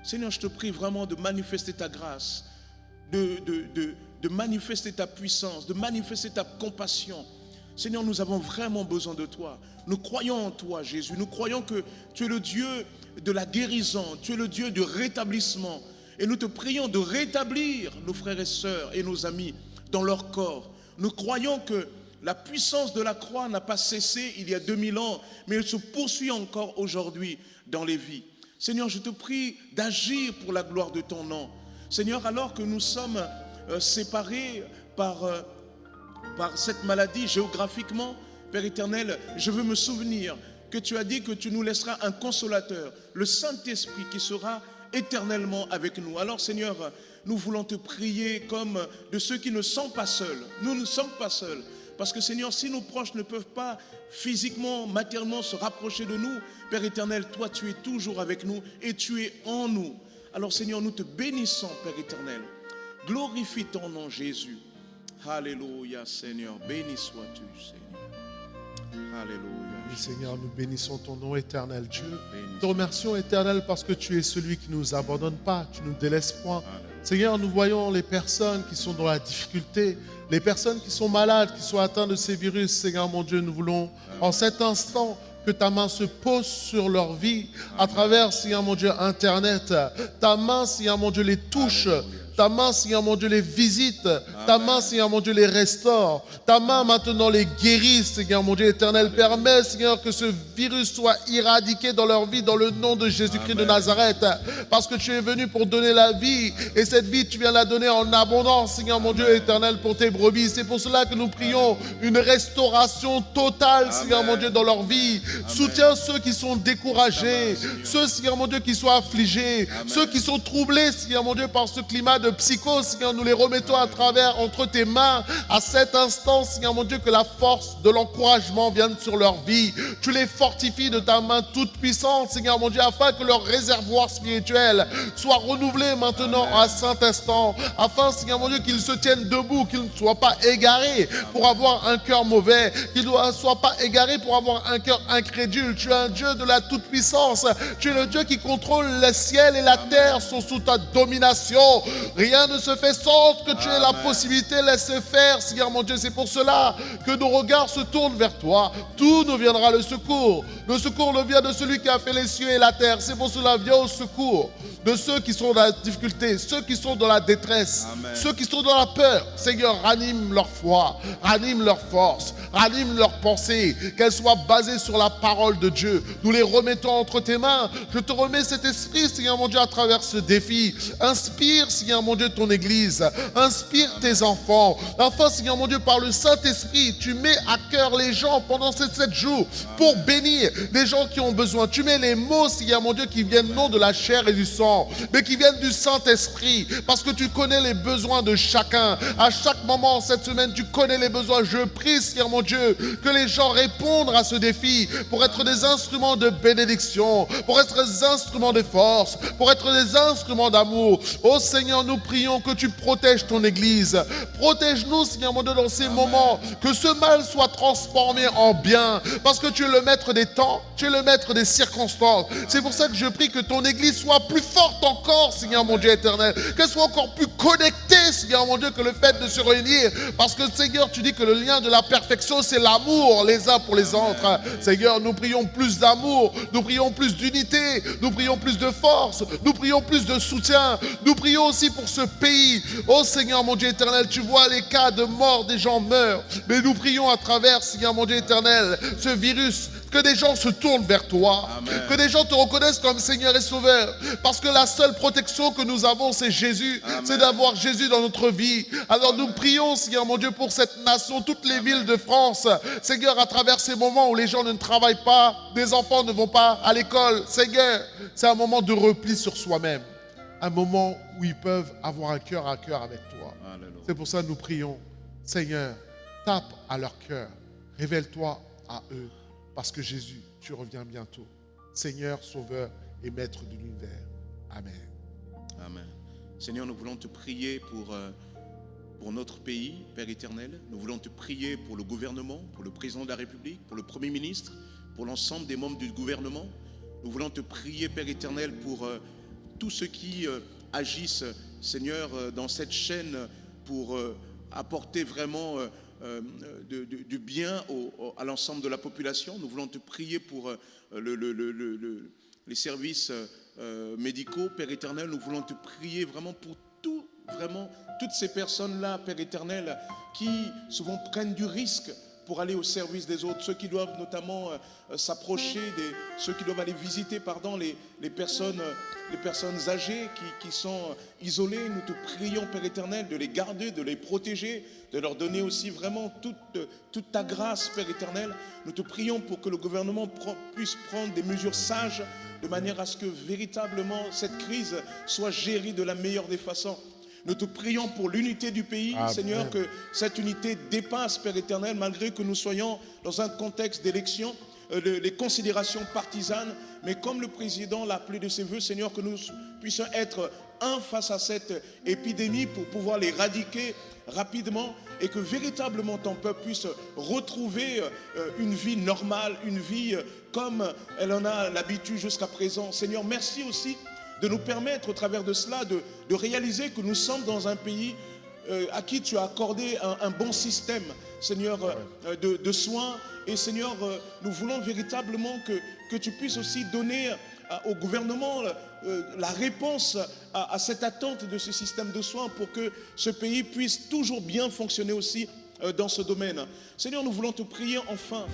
Seigneur, je te prie vraiment de manifester ta grâce, de manifester ta puissance, de manifester ta compassion. Seigneur, nous avons vraiment besoin de toi. Nous croyons en toi, Jésus. Nous croyons que tu es le Dieu de la guérison, tu es le Dieu du rétablissement. Et nous te prions de rétablir nos frères et sœurs et nos amis dans leur corps. Nous croyons que la puissance de la croix n'a pas cessé il y a 2000 ans, mais elle se poursuit encore aujourd'hui dans les vies. Seigneur, je te prie d'agir pour la gloire de ton nom. Seigneur, alors que nous sommes séparés par cette maladie géographiquement, Père éternel, je veux me souvenir que tu as dit que tu nous laisseras un consolateur, le Saint-Esprit qui sera éternellement avec nous. Alors Seigneur, nous voulons te prier comme de ceux qui ne sont pas seuls. Nous ne sommes pas seuls. Parce que Seigneur, si nos proches ne peuvent pas physiquement, matériellement se rapprocher de nous, Père éternel, toi tu es toujours avec nous et tu es en nous. Alors Seigneur, nous te bénissons, Père éternel. Glorifie ton nom, Jésus. Alléluia, Seigneur. Béni sois-tu, Seigneur. Alléluia. Oui, Seigneur, nous bénissons ton nom éternel, Dieu. Béni Nous te remercions, éternel, parce que tu es celui qui ne nous abandonne pas, tu ne nous délaisses point. Alléluia. Seigneur, nous voyons les personnes qui sont dans la difficulté, les personnes qui sont malades, qui sont atteintes de ces virus. Seigneur, mon Dieu, nous voulons en cet instant que ta main se pose sur leur vie à travers, Seigneur, mon Dieu, Internet. Ta main, Seigneur, mon Dieu, les touche. Ta main, Seigneur, mon Dieu, les visite. Ta main, Seigneur, mon Dieu, les restaure. Ta main, maintenant, les guérit, Seigneur, mon Dieu éternel. Permets, Seigneur, que ce virus soit éradiqué dans leur vie, dans le nom de Jésus-Christ de Nazareth. Parce que tu es venu pour donner la vie. Et cette vie, tu viens la donner en abondance, Seigneur, mon Dieu éternel, pour tes brebis. C'est pour cela que nous prions une restauration totale, Seigneur, mon Dieu, dans leur vie. Soutiens ceux qui sont découragés. Ceux, Seigneur, mon Dieu, qui sont affligés. Ceux qui sont troublés, Seigneur, mon Dieu, par ce climat de psychose, Seigneur, nous les remettons à travers, entre tes mains, à cet instant, Seigneur mon Dieu, que la force de l'encouragement vienne sur leur vie. Tu les fortifies de ta main toute puissante, Seigneur mon Dieu, afin que leur réservoir spirituel soit renouvelé maintenant à cet instant, afin, Seigneur mon Dieu, qu'ils se tiennent debout, qu'ils ne soient pas égarés pour avoir un cœur mauvais, qu'ils ne soient pas égarés pour avoir un cœur incrédule. Tu es un Dieu de la toute-puissance. Tu es le Dieu qui contrôle le ciel et la terre sont sous ta domination. Rien ne se fait sans que tu aies la possibilité de laisser faire, Seigneur mon Dieu. C'est pour cela que nos regards se tournent vers toi. Tout nous viendra le secours. Le secours nous vient de celui qui a fait les cieux et la terre. C'est pour cela, viens au secours de ceux qui sont dans la difficulté, ceux qui sont dans la détresse, ceux qui sont dans la peur. Seigneur, ranime leur foi, ranime leur force, ranime leur pensée, qu'elles soient basées sur la parole de Dieu. Nous les remettons entre tes mains. Je te remets cet esprit, Seigneur mon Dieu, à travers ce défi. Inspire, Seigneur mon Dieu, ton Église. Inspire tes enfants. Enfin, Seigneur mon Dieu, par le Saint-Esprit, tu mets à cœur les gens pendant ces 7 jours pour bénir les gens qui ont besoin. Tu mets les mots, Seigneur mon Dieu, qui viennent non de la chair et du sang, mais qui viennent du Saint-Esprit, parce que tu connais les besoins de chacun. À chaque moment cette semaine, tu connais les besoins. Je prie, Seigneur mon Dieu, que les gens répondent à ce défi pour être des instruments de bénédiction, pour être des instruments de force, pour être des instruments d'amour. Oh Seigneur, nous prions que tu protèges ton Église. Protège-nous, Seigneur mon Dieu, dans ces moments, que ce mal soit transformé en bien, parce que tu es le maître des temps, tu es le maître des circonstances. C'est pour ça que je prie que ton Église soit plus forte encore, Seigneur mon Dieu éternel, qu'elle soit encore plus connectée, Seigneur mon Dieu, que le fait de se réunir, parce que Seigneur, tu dis que le lien de la perfection, c'est l'amour les uns pour les autres. Seigneur, nous prions plus d'amour, nous prions plus d'unité, nous prions plus de force, nous prions plus de soutien, nous prions aussi pour ce pays. Oh Seigneur mon Dieu éternel, tu vois les cas de mort, des gens meurent, mais nous prions à travers, Seigneur mon Dieu éternel, ce virus, que des gens se tournent vers toi, que des gens te reconnaissent comme Seigneur et Sauveur, parce que la seule protection que nous avons, c'est Jésus, c'est d'avoir Jésus dans notre vie. Alors nous prions, Seigneur mon Dieu, pour cette nation, toutes les villes de France, Seigneur, à travers ces moments où les gens ne travaillent pas, des enfants ne vont pas à l'école, Seigneur, c'est un moment de repli sur soi-même, un moment où ils peuvent avoir un cœur à cœur avec toi. C'est pour ça que nous prions, Seigneur, tape à leur cœur, révèle-toi à eux, parce que Jésus, tu reviens bientôt. Seigneur, Sauveur et Maître de l'univers. Amen. Amen. Seigneur, nous voulons te prier pour notre pays, Père éternel. Nous voulons te prier pour le gouvernement, pour le président de la République, pour le Premier ministre, pour l'ensemble des membres du gouvernement. Nous voulons te prier, Père éternel, pour tous ceux qui agissent, Seigneur, dans cette chaîne pour apporter vraiment du bien à l'ensemble de la population. Nous voulons te prier pour les services médicaux, Père éternel. Nous voulons te prier vraiment pour toutes ces personnes-là, Père éternel, qui souvent prennent du risque pour aller au service des autres, ceux qui doivent notamment s'approcher, ceux qui doivent aller visiter, les personnes âgées qui sont isolées. Nous te prions, Père éternel, de les garder, de les protéger, de leur donner aussi vraiment toute ta grâce, Père éternel. Nous te prions pour que le gouvernement puisse prendre des mesures sages, de manière à ce que véritablement cette crise soit gérée de la meilleure des façons. Nous te prions pour l'unité du pays, Amen. Seigneur, que cette unité dépasse, Père éternel, malgré que nous soyons dans un contexte d'élection. les considérations partisanes, mais comme le président l'a appelé de ses voeux, Seigneur, que nous puissions être un face à cette épidémie pour pouvoir l'éradiquer rapidement et que véritablement ton peuple puisse retrouver une vie normale, une vie comme elle en a l'habitude jusqu'à présent. Seigneur, merci aussi de nous permettre au travers de cela de réaliser que nous sommes dans un pays à qui tu as accordé un bon système, Seigneur, de soins. Et Seigneur, nous voulons véritablement que tu puisses aussi donner au gouvernement la réponse à cette attente de ce système de soins pour que ce pays puisse toujours bien fonctionner aussi dans ce domaine. Seigneur, nous voulons te prier enfin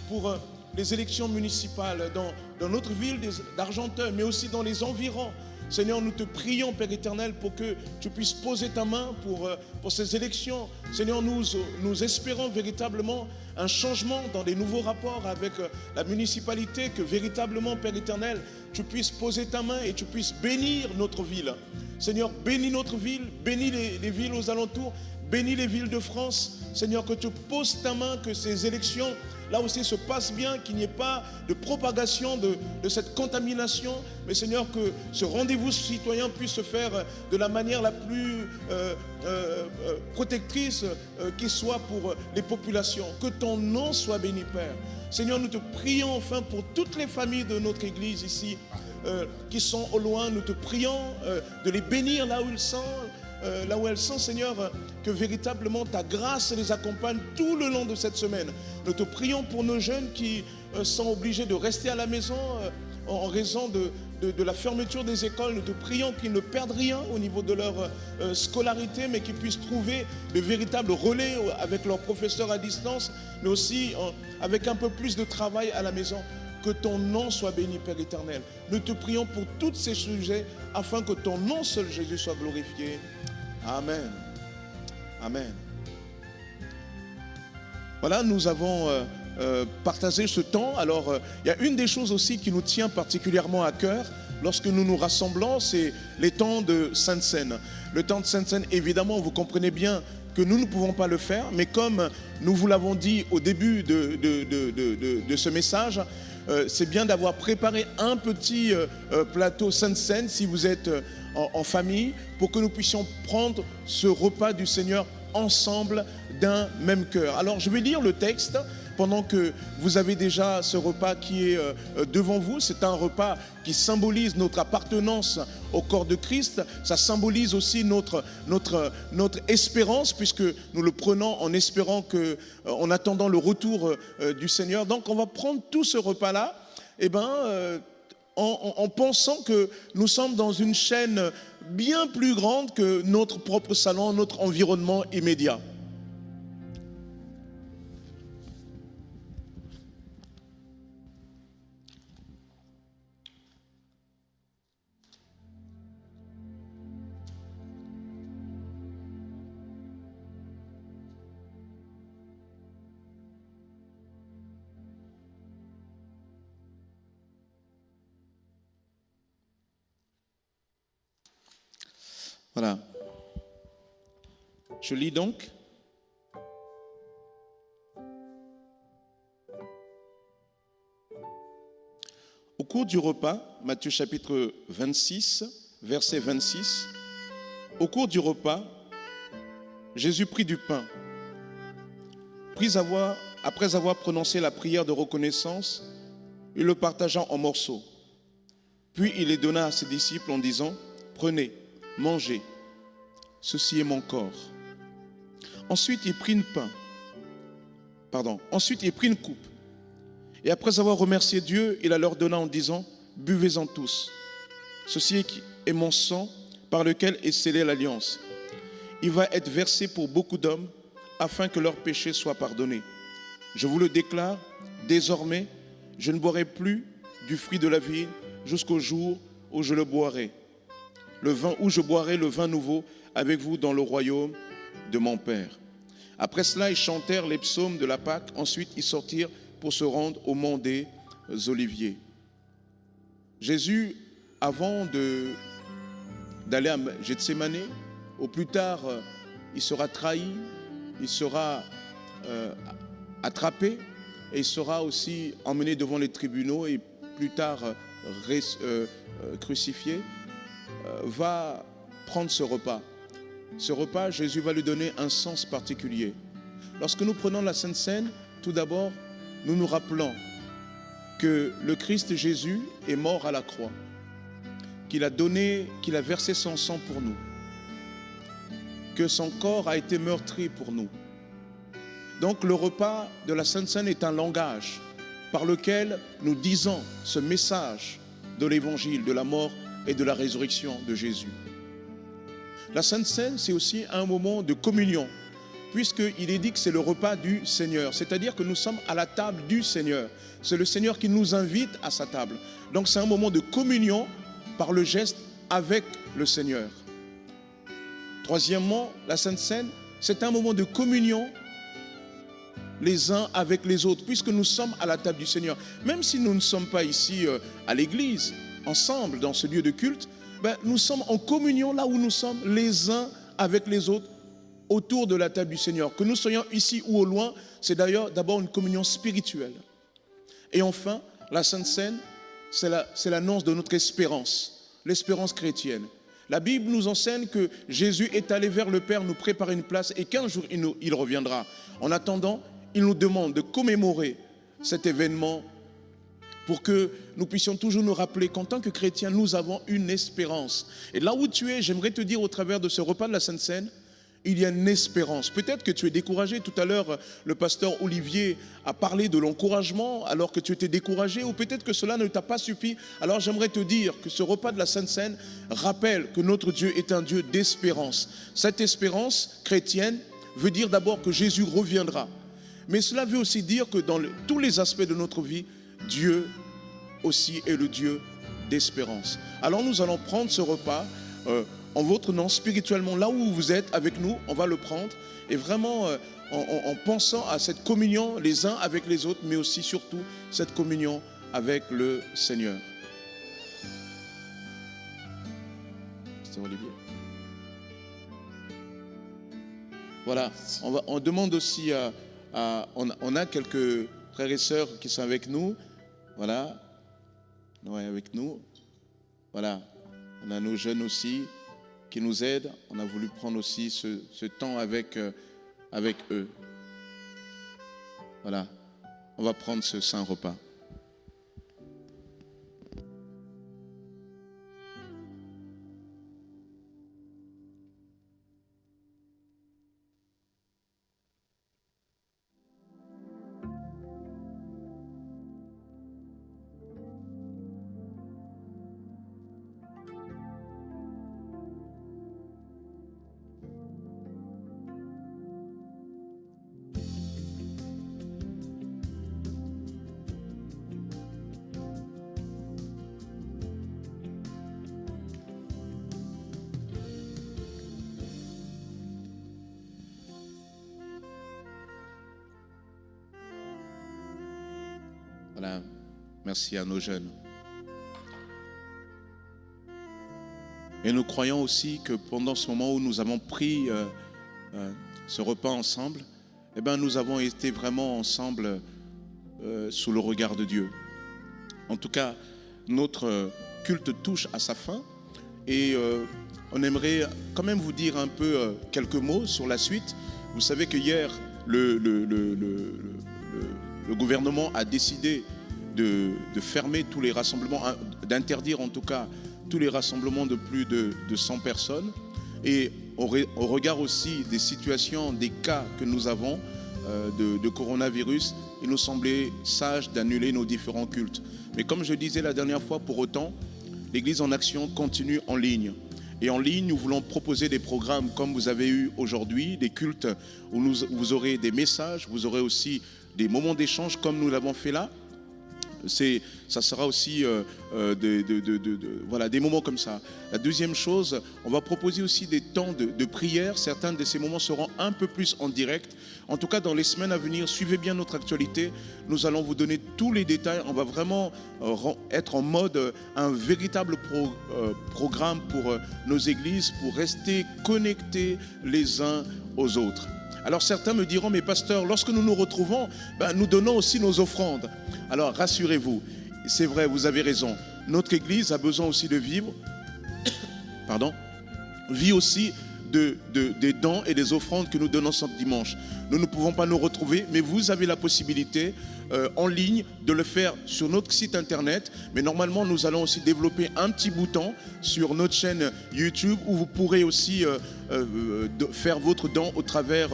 pour les élections municipales dans notre ville d'Argenteuil, mais aussi dans les environs. Seigneur, nous te prions, Père éternel, pour que tu puisses poser ta main pour ces élections. Seigneur, nous espérons véritablement un changement dans les nouveaux rapports avec la municipalité, que véritablement, Père éternel, tu puisses poser ta main et tu puisses bénir notre ville. Seigneur, bénis notre ville, bénis les villes aux alentours, bénis les villes de France. Seigneur, que tu poses ta main, que ces élections là aussi se passe bien, qu'il n'y ait pas de propagation de cette contamination, mais Seigneur, que ce rendez-vous citoyen puisse se faire de la manière la plus protectrice qui soit pour les populations. Que ton nom soit béni, Père. Seigneur, nous te prions enfin pour toutes les familles de notre Église ici, qui sont au loin. Nous te prions de les bénir là où ils sont. Là où elles sont, Seigneur, que véritablement ta grâce les accompagne tout le long de cette semaine. Nous te prions pour nos jeunes qui sont obligés de rester à la maison en raison de la fermeture des écoles. Nous te prions qu'ils ne perdent rien au niveau de leur scolarité, mais qu'ils puissent trouver de véritables relais avec leurs professeurs à distance, mais aussi avec un peu plus de travail à la maison. Que ton nom soit béni, Père éternel. Nous te prions pour tous ces sujets afin que ton nom seul, Jésus, soit glorifié. Amen. Amen. Voilà, nous avons partagé ce temps. Alors, il y a une des choses aussi qui nous tient particulièrement à cœur lorsque nous nous rassemblons, c'est les temps de Sainte Seine. Le temps de Sainte Seine, évidemment, vous comprenez bien que nous ne pouvons pas le faire, mais comme nous vous l'avons dit au début de ce message, c'est bien d'avoir préparé un petit plateau Sainte Seine si vous êtes en famille, pour que nous puissions prendre ce repas du Seigneur ensemble d'un même cœur. Alors je vais lire le texte pendant que vous avez déjà ce repas qui est devant vous. C'est un repas qui symbolise notre appartenance au corps de Christ. Ça symbolise aussi notre espérance, puisque nous le prenons en espérant en attendant le retour du Seigneur. Donc on va prendre tout ce repas-là, en pensant que nous sommes dans une chaîne bien plus grande que notre propre salon, notre environnement immédiat. Voilà. Je lis donc. Au cours du repas, Matthieu chapitre 26, verset 26, au cours du repas, Jésus prit du pain. Après avoir prononcé la prière de reconnaissance, il le partagea en morceaux. Puis il les donna à ses disciples en disant, « Prenez, mangez, ceci est mon corps. » Ensuite, il prit une coupe. Et après avoir remercié Dieu, il la leur donna en disant, « Buvez-en tous. Ceci est mon sang par lequel est scellée l'alliance. Il va être versé pour beaucoup d'hommes afin que leurs péchés soient pardonnés. Je vous le déclare, désormais, je ne boirai plus du fruit de la vigne jusqu'au jour où je boirai le vin nouveau avec vous dans le royaume de mon Père. » Après cela, ils chantèrent les psaumes de la Pâque. Ensuite, ils sortirent pour se rendre au mont des Oliviers. Jésus, avant d'aller à Gethsémane, au plus tard, il sera trahi, il sera attrapé et sera aussi emmené devant les tribunaux et plus tard crucifié, va prendre ce repas. Ce repas, Jésus va lui donner un sens particulier. Lorsque nous prenons la Sainte Seine, tout d'abord, nous nous rappelons que le Christ Jésus est mort à la croix, qu'il a versé son sang pour nous, que son corps a été meurtri pour nous. Donc le repas de la Sainte Seine est un langage par lequel nous disons ce message de l'évangile, de la mort et de la résurrection de Jésus. La Sainte Seine, c'est aussi un moment de communion, puisqu'il est dit que c'est le repas du Seigneur, c'est-à-dire que nous sommes à la table du Seigneur. C'est le Seigneur qui nous invite à sa table. Donc c'est un moment de communion par le geste avec le Seigneur. Troisièmement, la Sainte Seine, c'est un moment de communion les uns avec les autres, puisque nous sommes à la table du Seigneur. Même si nous ne sommes pas ici à l'église, ensemble, dans ce lieu de culte, nous sommes en communion là où nous sommes les uns avec les autres, autour de la table du Seigneur. Que nous soyons ici ou au loin, c'est d'ailleurs d'abord une communion spirituelle. Et enfin, la Sainte Seine, c'est l'annonce de notre espérance, l'espérance chrétienne. La Bible nous enseigne que Jésus est allé vers le Père nous préparer une place et qu'un jour il reviendra. En attendant, il nous demande de commémorer cet événement pour que nous puissions toujours nous rappeler qu'en tant que chrétiens, nous avons une espérance. Et là où tu es, j'aimerais te dire au travers de ce repas de la Sainte Seine, il y a une espérance. Peut-être que tu es découragé. Tout à l'heure, le pasteur Olivier a parlé de l'encouragement alors que tu étais découragé, ou peut-être que cela ne t'a pas suffi. Alors j'aimerais te dire que ce repas de la Sainte Seine rappelle que notre Dieu est un Dieu d'espérance. Cette espérance chrétienne veut dire d'abord que Jésus reviendra. Mais cela veut aussi dire que dans tous les aspects de notre vie, Dieu aussi est le Dieu d'espérance. Alors nous allons prendre ce repas en votre nom, spirituellement, là où vous êtes avec nous, on va le prendre. Et vraiment en pensant à cette communion les uns avec les autres, mais aussi surtout cette communion avec le Seigneur. Pasteur Olivier. Voilà, on demande aussi on a quelques frères et sœurs qui sont avec nous. Voilà, ouais, avec nous. Voilà, on a nos jeunes aussi qui nous aident. On a voulu prendre aussi ce temps avec eux. Voilà, on va prendre ce saint repas. Voilà, merci à nos jeunes. Et nous croyons aussi que pendant ce moment où nous avons pris ce repas ensemble, eh bien, nous avons été vraiment ensemble sous le regard de Dieu. En tout cas, notre culte touche à sa fin et on aimerait quand même vous dire un peu quelques mots sur la suite. Vous savez que hier, le gouvernement a décidé de fermer tous les rassemblements, d'interdire en tout cas tous les rassemblements de plus de 100 personnes. Et au regard aussi des situations, des cas que nous avons de coronavirus, il nous semblait sage d'annuler nos différents cultes. Mais comme je disais la dernière fois, pour autant, l'Église en action continue en ligne. Et en ligne, nous voulons proposer des programmes comme vous avez eu aujourd'hui, des cultes où vous aurez des messages, vous aurez aussi des moments d'échange comme nous l'avons fait là. Ça sera aussi voilà, des moments comme ça. La deuxième chose, on va proposer aussi des temps de prière. Certains de ces moments seront un peu plus en direct. En tout cas, dans les semaines à venir, suivez bien notre actualité. Nous allons vous donner tous les détails. On va vraiment être en mode un véritable programme pour nos églises, pour rester connectés les uns aux autres. Alors certains me diront, mais pasteur, lorsque nous nous retrouvons, nous donnons aussi nos offrandes. Alors rassurez-vous, c'est vrai, vous avez raison. Notre Église a besoin aussi de vivre, vit aussi des dons et des offrandes que nous donnons chaque dimanche. Nous ne pouvons pas nous retrouver, mais vous avez la possibilité en ligne de le faire sur notre site internet. Mais normalement, nous allons aussi développer un petit bouton sur notre chaîne YouTube où vous pourrez aussi faire votre don au travers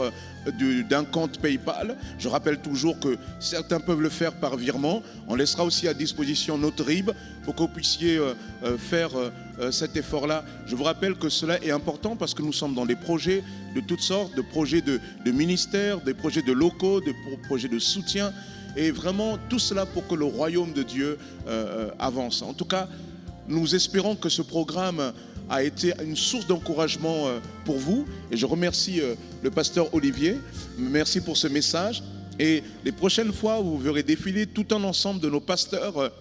d'un compte PayPal. Je rappelle toujours que certains peuvent le faire par virement. On laissera aussi à disposition notre RIB pour que vous puissiez faire cet effort-là. Je vous rappelle que cela est important parce que nous sommes dans des projets de toutes sortes, de projets de ministères, des projets de locaux, des projets de soutien, et vraiment tout cela pour que le royaume de Dieu avance. En tout cas, nous espérons que ce programme a été une source d'encouragement pour vous, et je remercie le pasteur Olivier. Merci pour ce message, et les prochaines fois vous verrez défiler tout un ensemble de nos pasteurs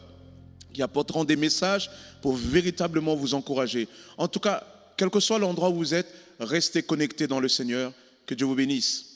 qui apporteront des messages pour véritablement vous encourager. En tout cas, quel que soit l'endroit où vous êtes, restez connectés dans le Seigneur. Que Dieu vous bénisse.